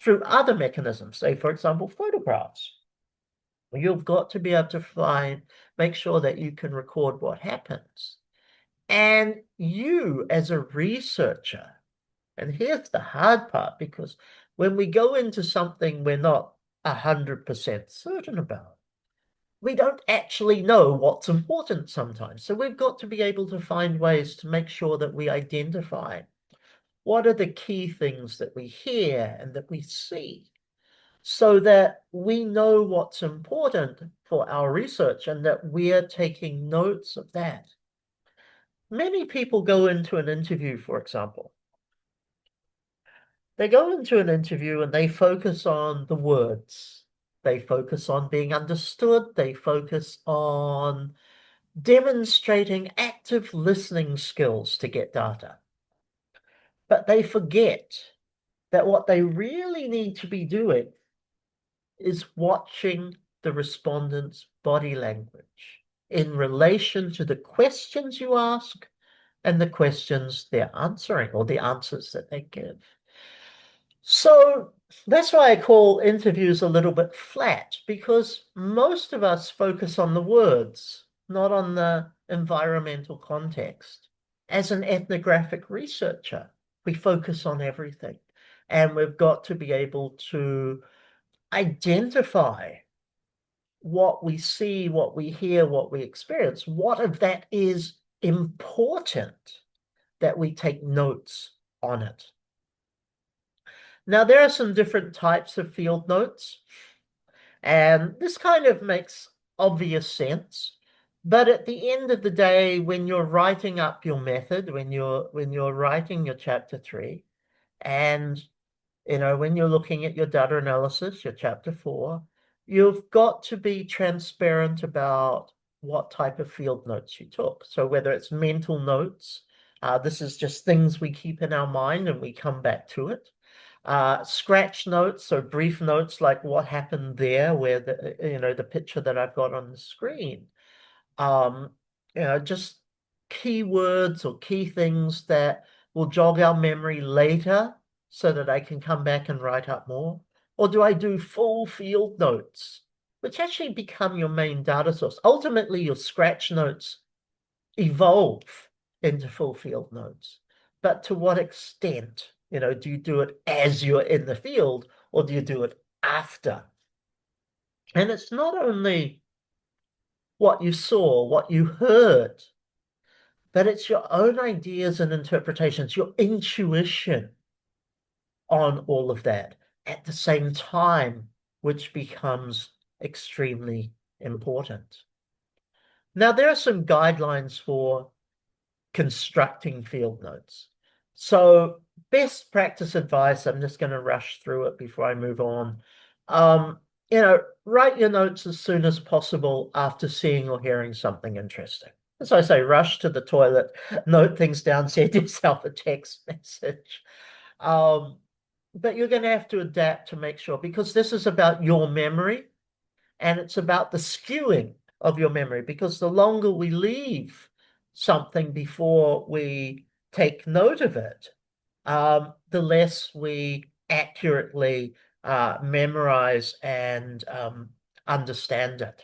through other mechanisms, say, for example, photographs. You've got to be able to make sure that you can record what happens. And you, as a researcher, and here's the hard part, because when we go into something we're not 100% certain about, we don't actually know what's important sometimes. So we've got to be able to find ways to make sure that we identify what are the key things that we hear and that we see, so that we know what's important for our research and that we're taking notes of that. Many people go into an interview, for example. They go into an interview and they focus on the words. They focus on being understood. They focus on demonstrating active listening skills to get data. But they forget that what they really need to be doing is watching the respondent's body language in relation to the questions you ask and the questions they're answering, or the answers that they give. So that's why I call interviews a little bit flat, because most of us focus on the words, not on the environmental context. As an ethnographic researcher, we focus on everything. And we've got to be able to identify what we see, what we hear, what we experience. What of that is important that we take notes on it? Now, there are some different types of field notes, and this kind of makes obvious sense. But at the end of the day, when you're writing up your method, when you're writing your chapter 3, and when you're looking at your data analysis, your chapter 4, you've got to be transparent about what type of field notes you took. So whether it's mental notes, this is just things we keep in our mind and we come back to it. Scratch notes, so brief notes like what happened there, where the picture that I've got on the screen. Um, just keywords or key things that will jog our memory later so that I can come back and write up more? Or do I do full field notes, which actually become your main data source? Ultimately, your scratch notes evolve into full field notes. But to what extent? Do you do it as you're in the field or do you do it after? And it's not only what you saw, what you heard, but it's your own ideas and interpretations, your intuition on all of that at the same time, which becomes extremely important. Now, there are some guidelines for constructing field notes. So, best practice advice, I'm just going to rush through it before I move on. Write your notes as soon as possible after seeing or hearing something interesting. As I say, rush to the toilet, note things down, send yourself a text message. Um, but you're going to have to adapt to make sure, because this is about your memory and it's about the skewing of your memory, because the longer we leave something before we take note of it, the less we accurately memorize and understand it.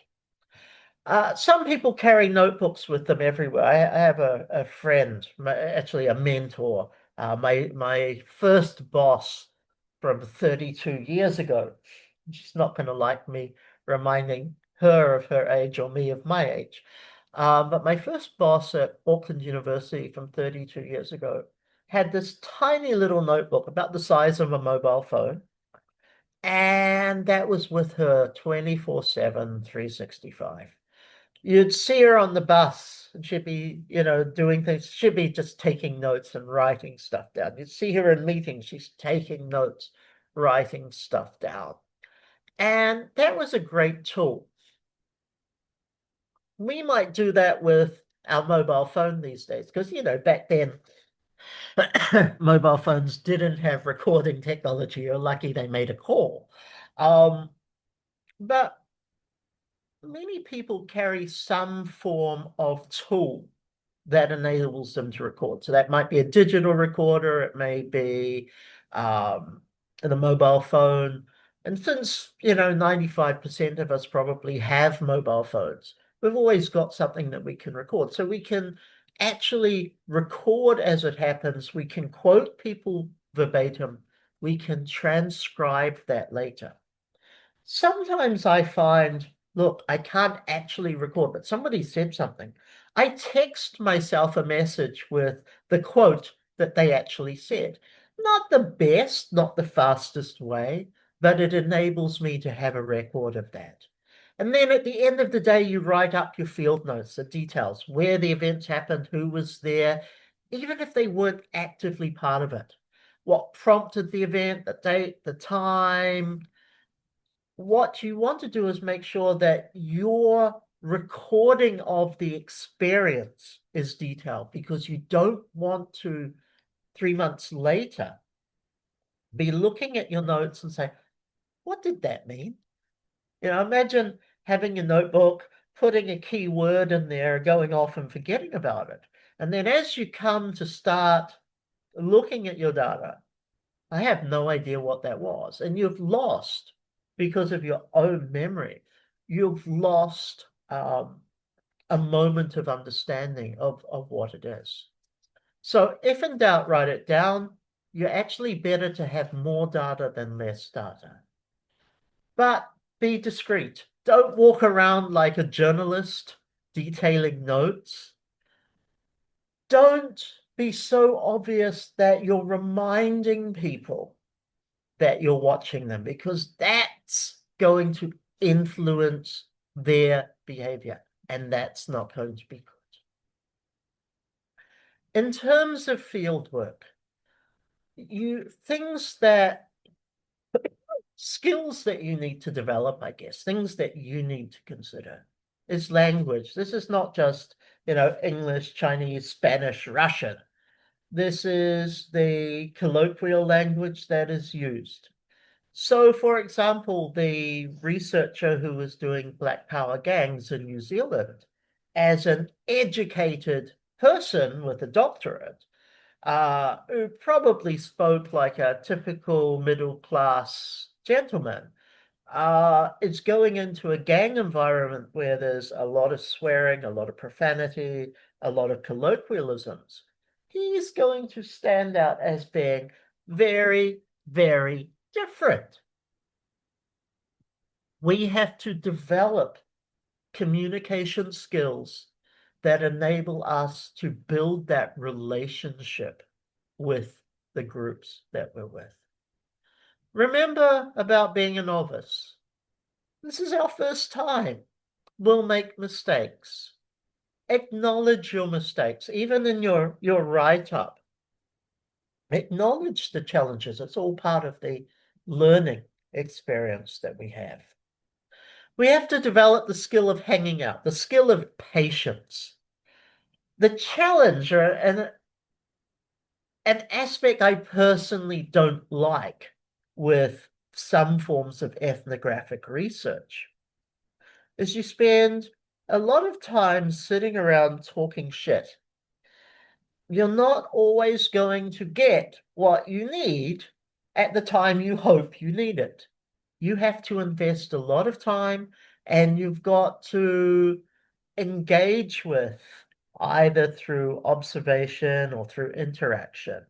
Some people carry notebooks with them everywhere. I have a friend, actually a mentor, my first boss from 32 years ago. She's not going to like me reminding her of her age or me of my age. But my first boss at Auckland University from 32 years ago had this tiny little notebook about the size of a mobile phone. And that was with her 24/7, 365. You'd see her on the bus and she'd be, doing things. She'd be just taking notes and writing stuff down. You'd see her in meetings. She's taking notes, writing stuff down. And that was a great tool. We might do that with our mobile phone these days because, back then, mobile phones didn't have recording technology. You're lucky they made a call. But many people carry some form of tool that enables them to record. So that might be a digital recorder, it may be the mobile phone. And since, 95% of us probably have mobile phones, we've always got something that we can record. So we can actually record as it happens. We can quote people verbatim. We can transcribe that later. Sometimes I find, look, I can't actually record, but somebody said something. I text myself a message with the quote that they actually said. Not the best, not the fastest way, but it enables me to have a record of that. And then at the end of the day, you write up your field notes, the details, where the events happened, who was there, even if they weren't actively part of it. What prompted the event, the date, the time. What you want to do is make sure that your recording of the experience is detailed, because you don't want to, 3 months later, be looking at your notes and say, what did that mean? Imagine having a notebook, putting a key word in there, going off and forgetting about it. And then as you come to start looking at your data, I have no idea what that was. And you've lost, because of your own memory, you've lost a moment of understanding of what it is. So if in doubt, write it down. you're actually better to have more data than less data. But be discreet. Don't walk around like a journalist detailing notes. Don't be so obvious that you're reminding people that you're watching them, because that's going to influence their behavior, and that's not going to be good. In terms of field work, things that skills that you need to develop, I guess, things that you need to consider is language. This is not just, English, Chinese, Spanish, Russian. This is the colloquial language that is used. So, for example, the researcher who was doing Black Power gangs in New Zealand, as an educated person with a doctorate, who probably spoke like a typical middle class gentleman, is going into a gang environment where there's a lot of swearing, a lot of profanity, a lot of colloquialisms. He's going to stand out as being very, very different. We have to develop communication skills that enable us to build that relationship with the groups that we're with. Remember about being a novice. This is our first time. We'll make mistakes. Acknowledge your mistakes, even in your write-up. Acknowledge the challenges. It's all part of the learning experience that we have. We have to develop the skill of hanging out, the skill of patience. The challenge, or an aspect I personally don't like with some forms of ethnographic research, is you spend a lot of time sitting around talking shit. You're not always going to get what you need at the time you hope you need it. You have to invest a lot of time, and you've got to engage with, either through observation or through interaction.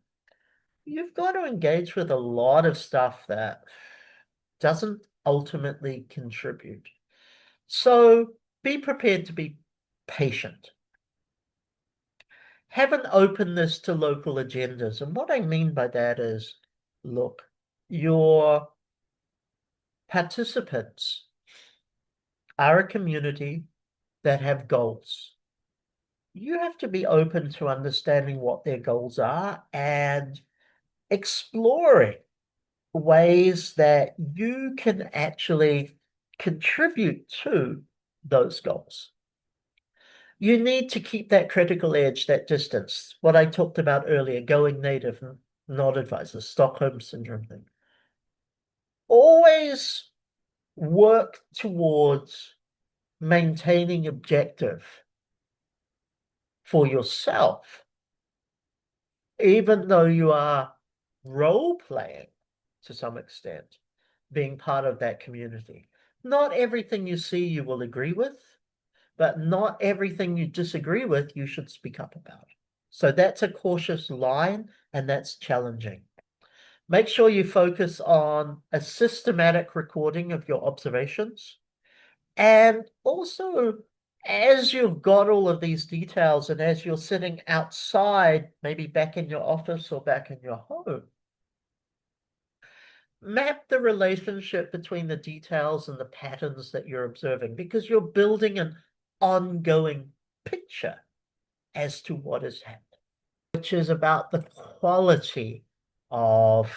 You've got to engage with a lot of stuff that doesn't ultimately contribute. So be prepared to be patient. Have an openness to local agendas. And what I mean by that is, look, your participants are a community that have goals. You have to be open to understanding what their goals are and exploring ways that you can actually contribute to those goals. You need to keep that critical edge, that distance. What I talked about earlier, going native, not advised, the Stockholm Syndrome thing. Always work towards maintaining objective for yourself, even though you are role playing to some extent, being part of that community. Not everything you see you will agree with, but not everything you disagree with you should speak up about. So that's a cautious line, and that's challenging. Make sure you focus on a systematic recording of your observations. And also, as you've got all of these details, and as you're sitting outside, maybe back in your office or back in your home, map the relationship between the details and the patterns that you're observing, because you're building an ongoing picture as to what is happening, which is about the quality of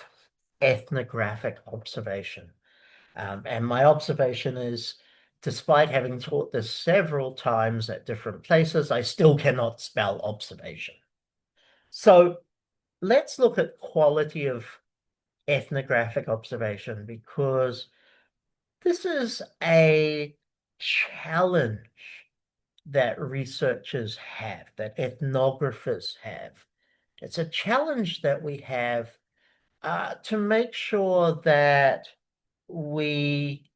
ethnographic observation. And my observation is, despite having taught this several times at different places, I still cannot spell observation. So let's look at quality of ethnographic observation, because this is a challenge that researchers have, that ethnographers have. It's a challenge that we have to make sure that we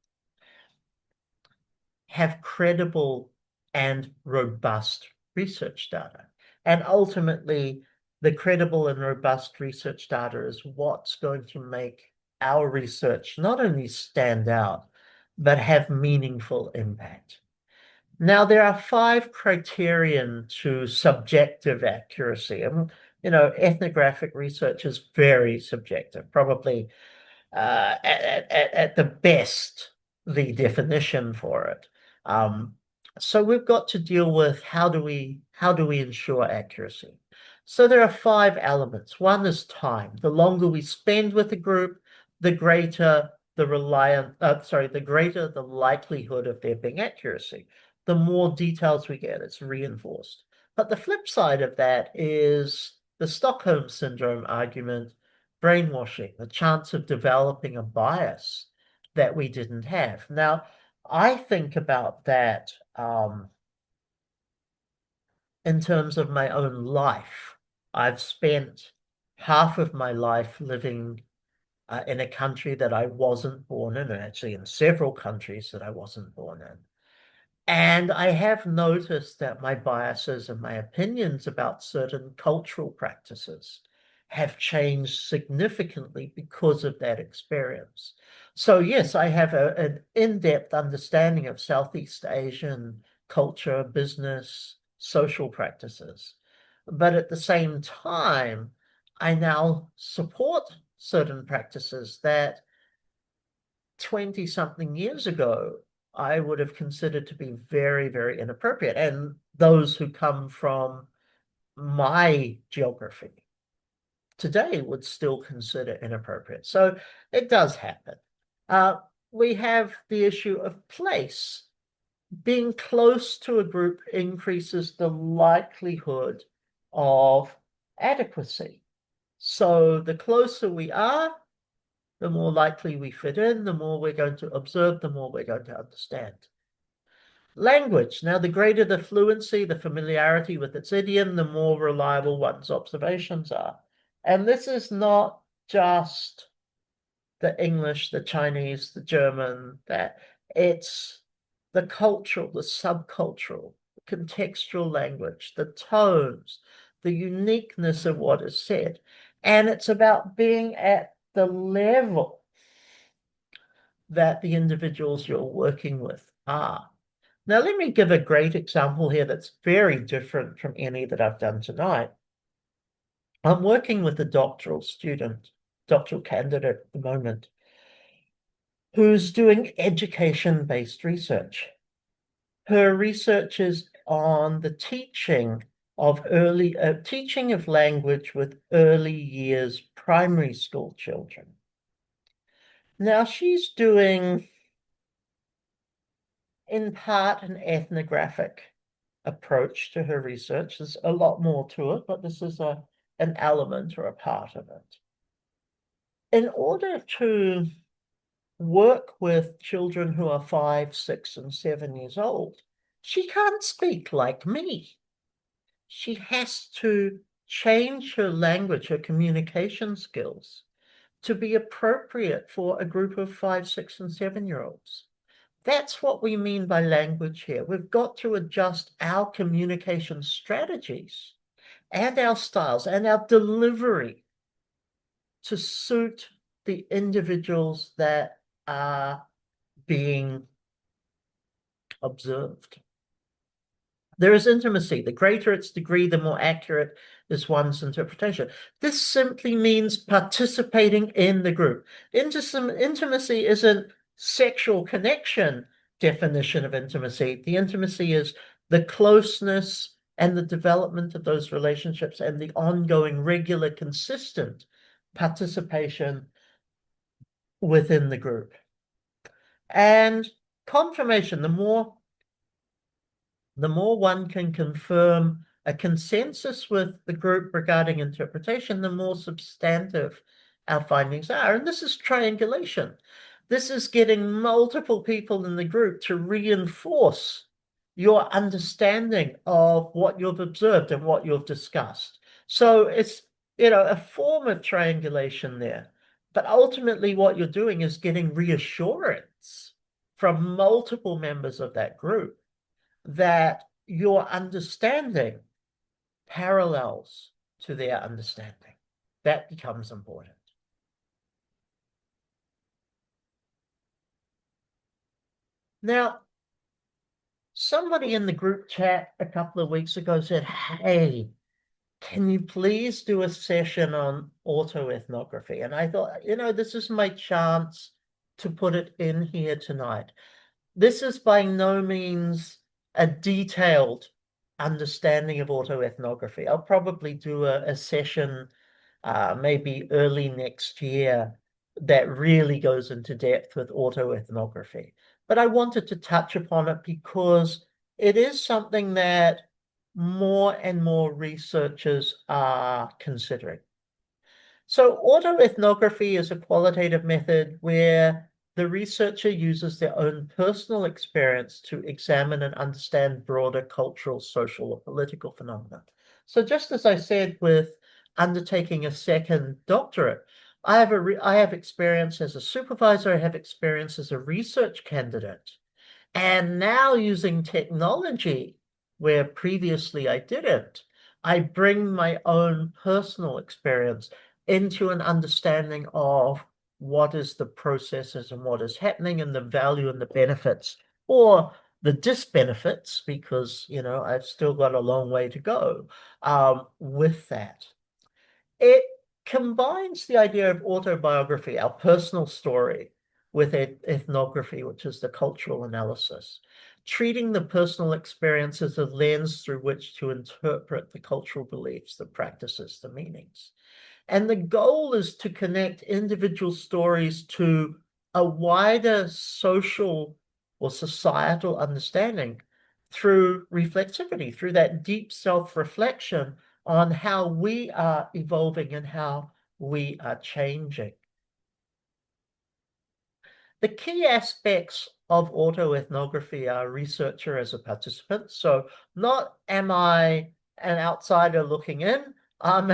have credible and robust research data. And ultimately, the credible and robust research data is what's going to make our research not only stand out, but have meaningful impact. Now, there are 5 criterion to subjective accuracy. And, ethnographic research is very subjective, probably at the best, the definition for it. Um, so we've got to deal with how do we ensure accuracy. So there are 5 elements. One is time. The longer we spend with a group, the greater the greater the likelihood of there being accuracy. The more details we get, it's reinforced. But the flip side of that is the Stockholm syndrome argument, brainwashing, the chance of developing a bias that we didn't have. Now, I think about that in terms of my own life. I've spent half of my life living in a country that I wasn't born in, and actually in several countries that I wasn't born in. And I have noticed that my biases and my opinions about certain cultural practices have changed significantly because of that experience. So, yes, I have an in-depth understanding of Southeast Asian culture, business, social practices. But at the same time, I now support certain practices that 20 something years ago I would have considered to be very, very inappropriate. And those who come from my geography today would still consider inappropriate. So it does happen. Uh, we have the issue of place. Being close to a group increases the likelihood of adequacy. So the closer we are, the more likely we fit in, the more we're going to observe, the more we're going to understand. Language. Now, the greater the fluency, the familiarity with its idiom, the more reliable one's observations are. And this is not just the English, the Chinese, the German, that it's the cultural, the subcultural, the contextual language, the tones, the uniqueness of what is said. And it's about being at the level that the individuals you're working with are. Now, let me give a great example here that's very different from any that I've done tonight. I'm working with a doctoral student, doctoral candidate at the moment, who's doing education-based research. Her research is on the teaching of language with early years primary school children. Now, she's doing, in part, an ethnographic approach to her research. There's a lot more to it, but this is an element or a part of it. In order to work with children who are 5, 6, and 7 years old, she can't speak like me. She has to change her language, her communication skills, to be appropriate for a group of 5, 6, and 7-year-olds. That's what we mean by language here. We've got to adjust our communication strategies and our styles and our delivery to suit the individuals that are being observed. There is intimacy. The greater its degree, the more accurate is one's interpretation. This simply means participating in the group. Intimacy isn't sexual connection definition of intimacy. The intimacy is the closeness and the development of those relationships and the ongoing, regular, consistent participation within the group. And confirmation, the more one can confirm a consensus with the group regarding interpretation, the more substantive our findings are. And this is triangulation. This is getting multiple people in the group to reinforce your understanding of what you've observed and what you've discussed. So it's, a form of triangulation there. But ultimately, what you're doing is getting reassurance from multiple members of that group that your understanding parallels to their understanding. That becomes important. Now, somebody in the group chat a couple of weeks ago said, hey, can you please do a session on autoethnography? And I thought, this is my chance to put it in here tonight. This is by no means a detailed understanding of autoethnography. I'll probably do a session maybe early next year that really goes into depth with autoethnography. But I wanted to touch upon it because it is something that more and more researchers are considering. So autoethnography is a qualitative method where the researcher uses their own personal experience to examine and understand broader cultural, social, or political phenomena. So just as I said with undertaking a second doctorate, I have experience as a supervisor, I have experience as a research candidate. And now using technology where previously I didn't, I bring my own personal experience into an understanding of what is the processes and what is happening and the value and the benefits or the disbenefits, because, I've still got a long way to go with that. It combines the idea of autobiography, our personal story, with ethnography, which is the cultural analysis, treating the personal experience as a lens through which to interpret the cultural beliefs, the practices, the meanings. And the goal is to connect individual stories to a wider social or societal understanding through reflexivity, through that deep self-reflection on how we are evolving and how we are changing. The key aspects of autoethnography are researcher as a participant. So not am I an outsider looking in, I'm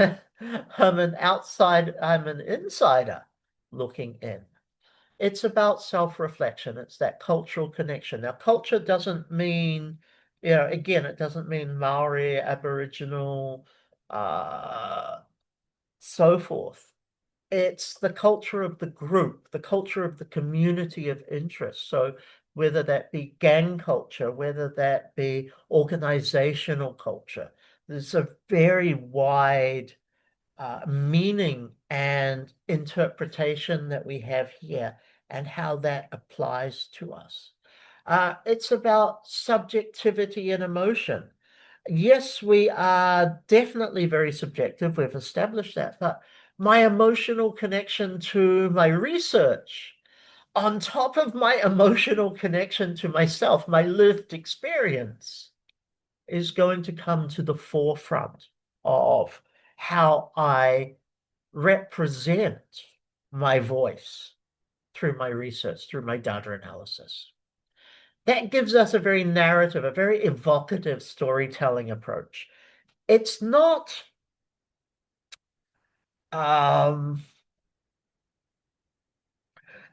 I'm an insider looking in. It's about self-reflection. It's that cultural connection. Now, culture doesn't mean, again, it doesn't mean Maori, Aboriginal, uh, so forth. It's the culture of the group, the culture of the community of interest. So whether that be gang culture, whether that be organizational culture, there's a very wide meaning and interpretation that we have here and how that applies to us. It's about subjectivity and emotion. Yes, we are definitely very subjective. We've established that, but my emotional connection to my research, on top of my emotional connection to myself, my lived experience, is going to come to the forefront of how I represent my voice through my research, through my data analysis. That gives us a very narrative, a very evocative storytelling approach. It's not um,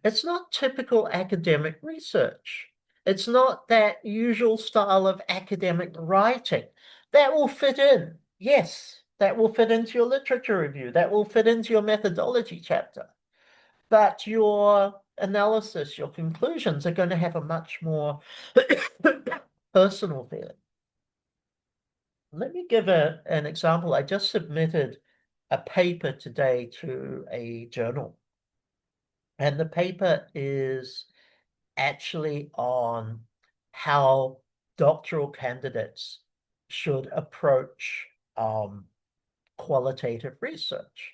it's not typical academic research. It's not that usual style of academic writing. That will fit in. Yes, that will fit into your literature review. That will fit into your methodology chapter. But your analysis, your conclusions are going to have a much more personal feeling. Let me give an example. I just submitted a paper today to a journal, and the paper is actually on how doctoral candidates should approach qualitative research.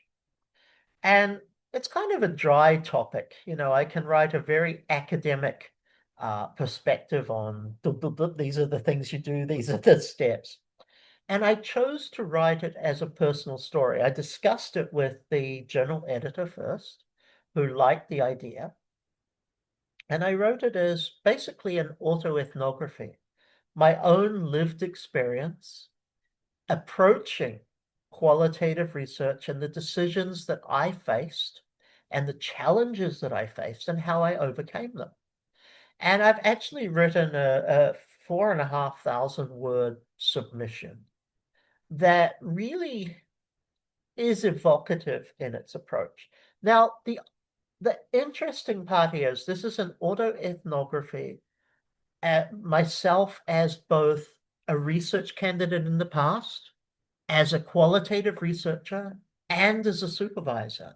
And it's kind of a dry topic. I can write a very academic perspective on these are the things you do, these are the steps. And I chose to write it as a personal story. I discussed it with the journal editor first, who liked the idea. And I wrote it as basically an autoethnography, my own lived experience approaching qualitative research and the decisions that I faced and the challenges that I faced and how I overcame them. And I've actually written a 4,500 word submission that really is evocative in its approach. Now, the interesting part here is this is an autoethnography. Myself as both a research candidate in the past, as a qualitative researcher, and as a supervisor,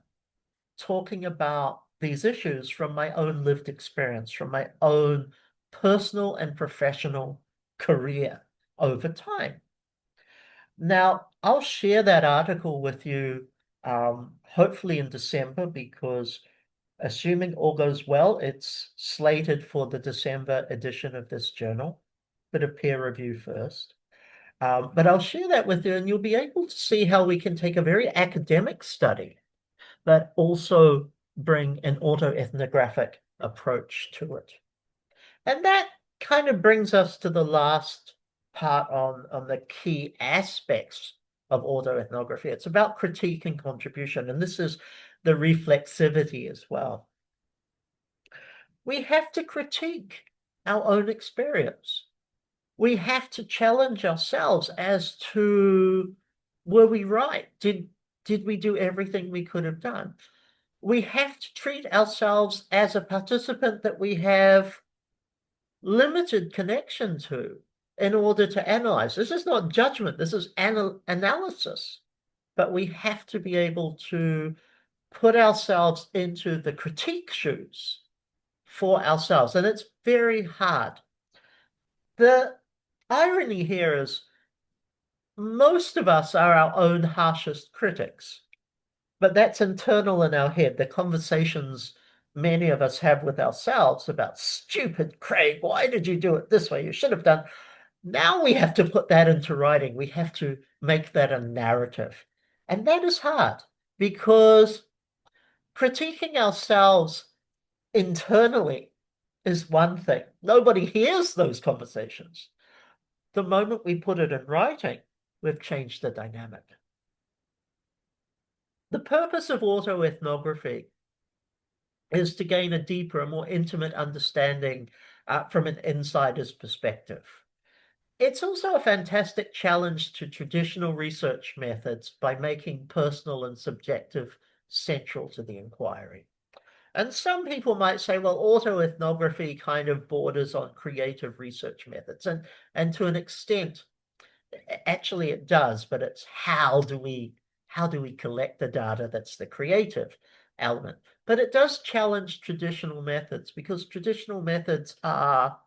talking about these issues from my own lived experience, from my own personal and professional career over time. Now, I'll share that article with you, hopefully in December, because assuming all goes well, it's slated for the December edition of this journal. Bit of peer review first. But I'll share that with you, and you'll be able to see how we can take a very academic study, but also bring an autoethnographic approach to it. And that kind of brings us to the last part on the key aspects of autoethnography. It's about critique and contribution, and this is the reflexivity as well. We have to critique our own experience. We have to challenge ourselves as to, were we right? Did we do everything we could have done? We have to treat ourselves as a participant that we have limited connection to in order to analyze. This is not judgment, this is analysis. But we have to be able to put ourselves into the critique shoes for ourselves. And it's very hard. The irony here is most of us are our own harshest critics, but that's internal in our head. The conversations many of us have with ourselves about, stupid Craig, why did you do it this way? You should have done. Now we have to put that into writing. We have to make that a narrative. And that is hard because critiquing ourselves internally is one thing. Nobody hears those conversations. The moment we put it in writing, we've changed the dynamic. The purpose of autoethnography is to gain a deeper and more intimate understanding from an insider's perspective. It's also a fantastic challenge to traditional research methods by making personal and subjective central to the inquiry. And some people might say, well, autoethnography kind of borders on creative research methods. And to an extent, actually it does, but it's how do we collect the data that's the creative element. But it does challenge traditional methods because traditional methods are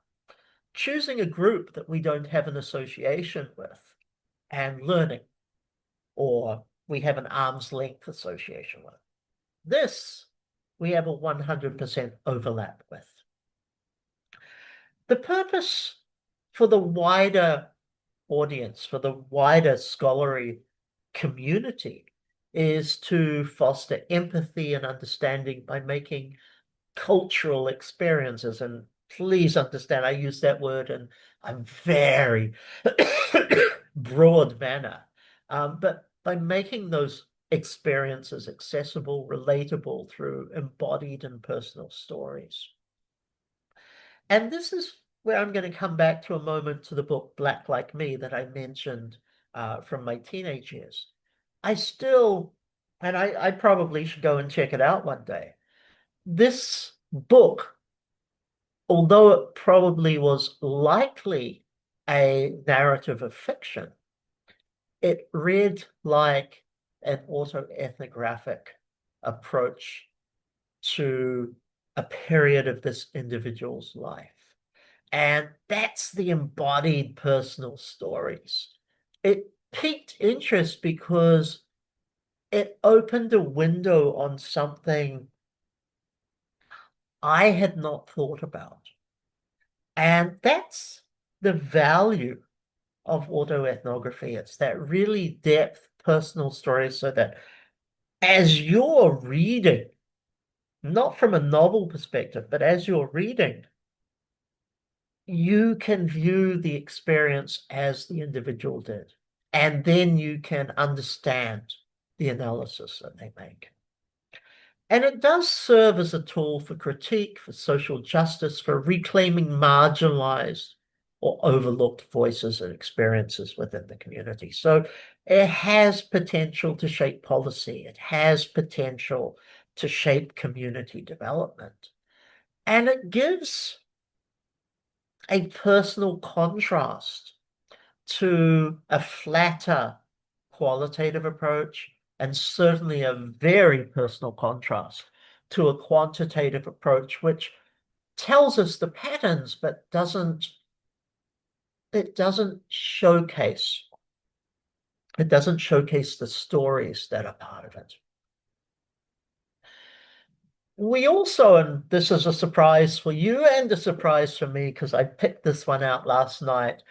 choosing a group that we don't have an association with and learning, or we have an arm's length association with. This we have a 100% overlap with. The purpose for the wider audience, for the wider scholarly community, is to foster empathy and understanding by making cultural experiences. And please understand, I use that word in a very broad manner. But by making those experiences accessible, relatable through embodied and personal stories. And this is where I'm going to come back to a moment to the book Black Like Me that I mentioned from my teenage years. I still, and I probably should go and check it out one day. This book, although it probably was likely a narrative of fiction, it read like an autoethnographic approach to a period of this individual's life. And that's the embodied personal stories. It piqued interest because it opened a window on something I had not thought about. And that's the value of autoethnography. It's that really depth personal story, so that as you're reading, not from a novel perspective, but as you're reading, you can view the experience as the individual did. And then you can understand the analysis that they make. And it does serve as a tool for critique, for social justice, for reclaiming marginalized or overlooked voices and experiences within the community. So it has potential to shape policy. It has potential to shape community development. And it gives a personal contrast to a flatter qualitative approach, and certainly a very personal contrast to a quantitative approach, which tells us the patterns, but doesn't showcase the stories that are part of it. We also, and this is a surprise for you and a surprise for me because I picked this one out last night.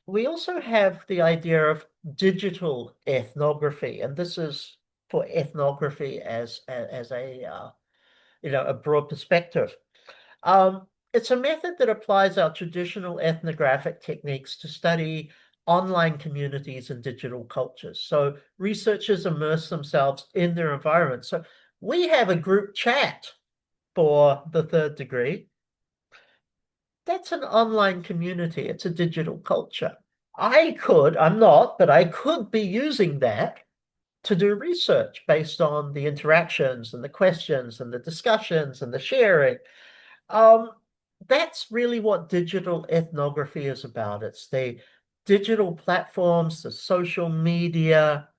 We also have the idea of digital ethnography, and this is for ethnography as a broad perspective. It's a method that applies our traditional ethnographic techniques to study online communities and digital cultures. So researchers immerse themselves in their environment. So we have a group chat for the third degree. That's an online community. It's a digital culture. I'm not, but I could be using that to do research based on the interactions and the questions and the discussions and the sharing. Um, that's really what digital ethnography is about. It's the digital platforms, the social media,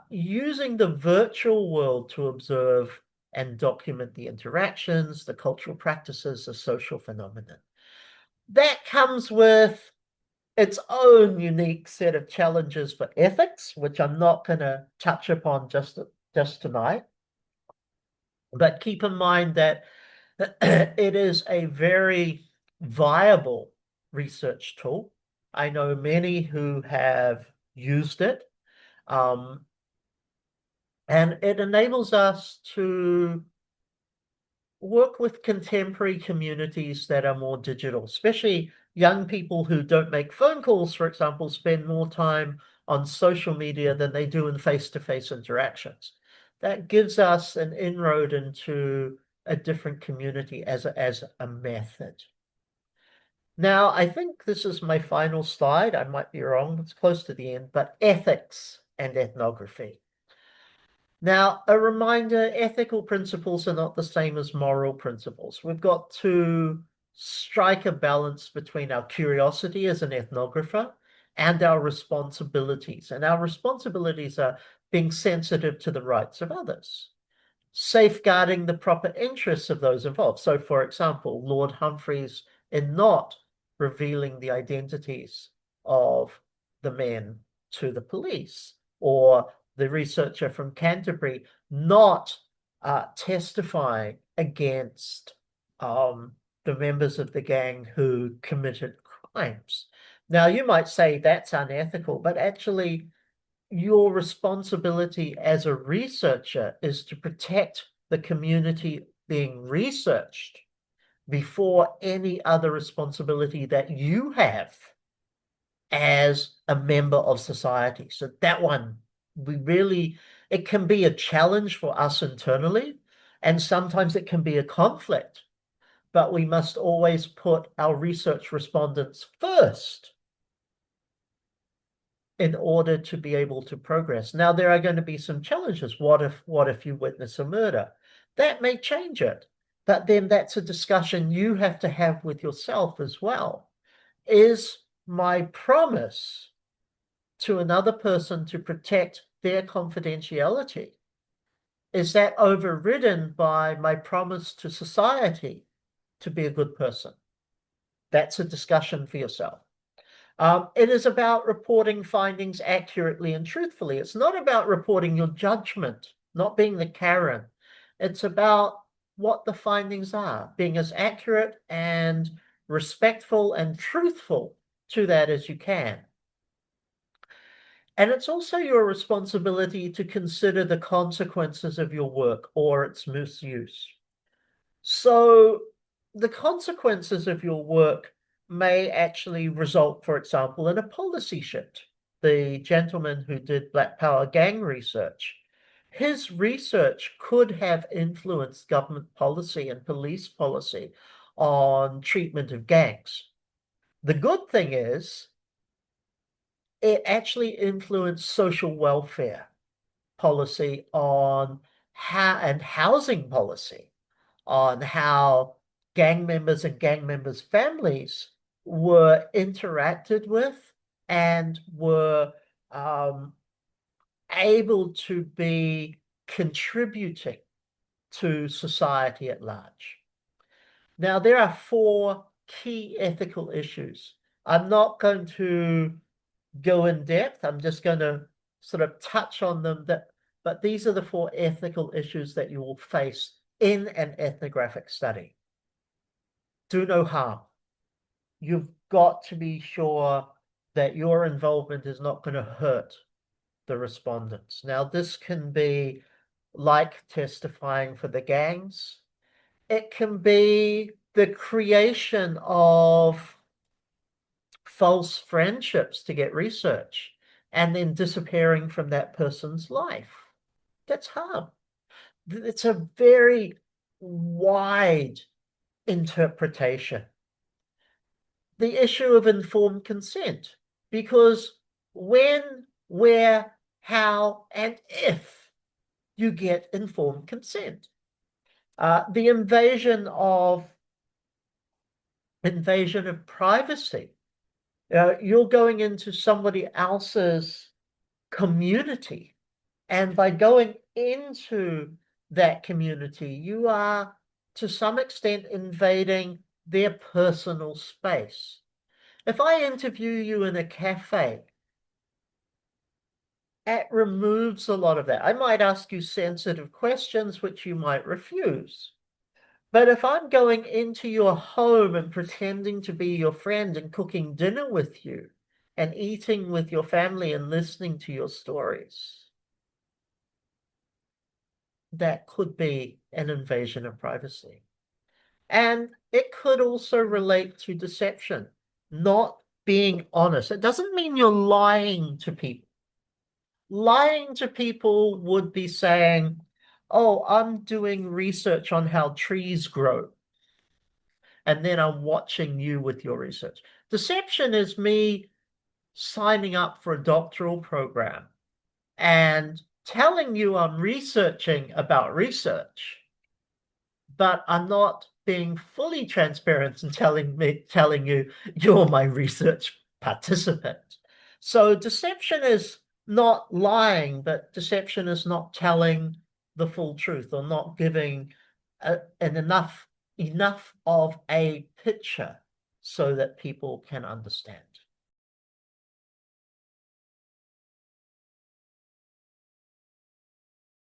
using the virtual world to observe and document the interactions, the cultural practices, the social phenomena. That comes with its own unique set of challenges for ethics, which I'm not going to touch upon just tonight. But keep in mind that it is a very viable research tool. I know many who have used it, um, and it enables us to work with contemporary communities that are more digital, especially young people who don't make phone calls, for example, spend more time on social media than they do in face-to-face interactions. That gives us an inroad into a different community as a method. Now, I think this is my final slide. I might be wrong. It's close to the end, but ethics and ethnography. Now, a reminder, ethical principles are not the same as moral principles. We've got to strike a balance between our curiosity as an ethnographer and our responsibilities. And our responsibilities are being sensitive to the rights of others, safeguarding the proper interests of those involved. So, for example, Lord Humphreys, in not revealing the identities of the men to the police, or the researcher from Canterbury not testifying against the members of the gang who committed crimes. Now, you might say that's unethical, but actually, your responsibility as a researcher is to protect the community being researched before any other responsibility that you have as a member of society. So that one, it can be a challenge for us internally, and sometimes it can be a conflict, but we must always put our research respondents first in order to be able to progress. Now, there are going to be some challenges. What if you witness a murder? That may change it, but then that's a discussion you have to have with yourself as well. Is my promise to another person to protect their confidentiality, is that overridden by my promise to society to be a good person? That's a discussion for yourself. It is about reporting findings accurately and truthfully. It's not about reporting your judgment, not being the Karen. It's about what the findings are, being as accurate and respectful and truthful to that as you can. And it's also your responsibility to consider the consequences of your work or its misuse. So the consequences of your work may actually result, for example, in a policy shift. The gentleman who did Black Power gang research, his research could have influenced government policy and police policy on treatment of gangs. The good thing is it actually influenced social welfare policy on how and housing policy on how gang members and gang members' families were interacted with and were um, able to be contributing to society at large. Now, there are four key ethical issues. I'm not going to go in depth. I'm just going to sort of touch on them but these are the four ethical issues that you will face in an ethnographic study. Do no harm. You've got to be sure that your involvement is not going to hurt the respondents. Now, this can be like testifying for the gangs. It can be the creation of false friendships to get research and then disappearing from that person's life. That's harm. It's a very wide interpretation. The issue of informed consent, because when, where, how, and if you get informed consent. The invasion of privacy. You're going into somebody else's community, and by going into that community, you are to some extent invading their personal space. If I interview you in a cafe, it removes a lot of that. I might ask you sensitive questions which you might refuse. But if I'm going into your home and pretending to be your friend and cooking dinner with you and eating with your family and listening to your stories, that could be an invasion of privacy. And it could also relate to deception, not being honest. It doesn't mean you're lying to people. Lying to people would be saying, oh, I'm doing research on how trees grow, and then I'm watching you with your research. Deception is me signing up for a doctoral program and telling you I'm researching about research, but I'm not being fully transparent and telling you you're my research participant. So deception is not lying, but deception is not telling the full truth or not giving an enough of a picture so that people can understand.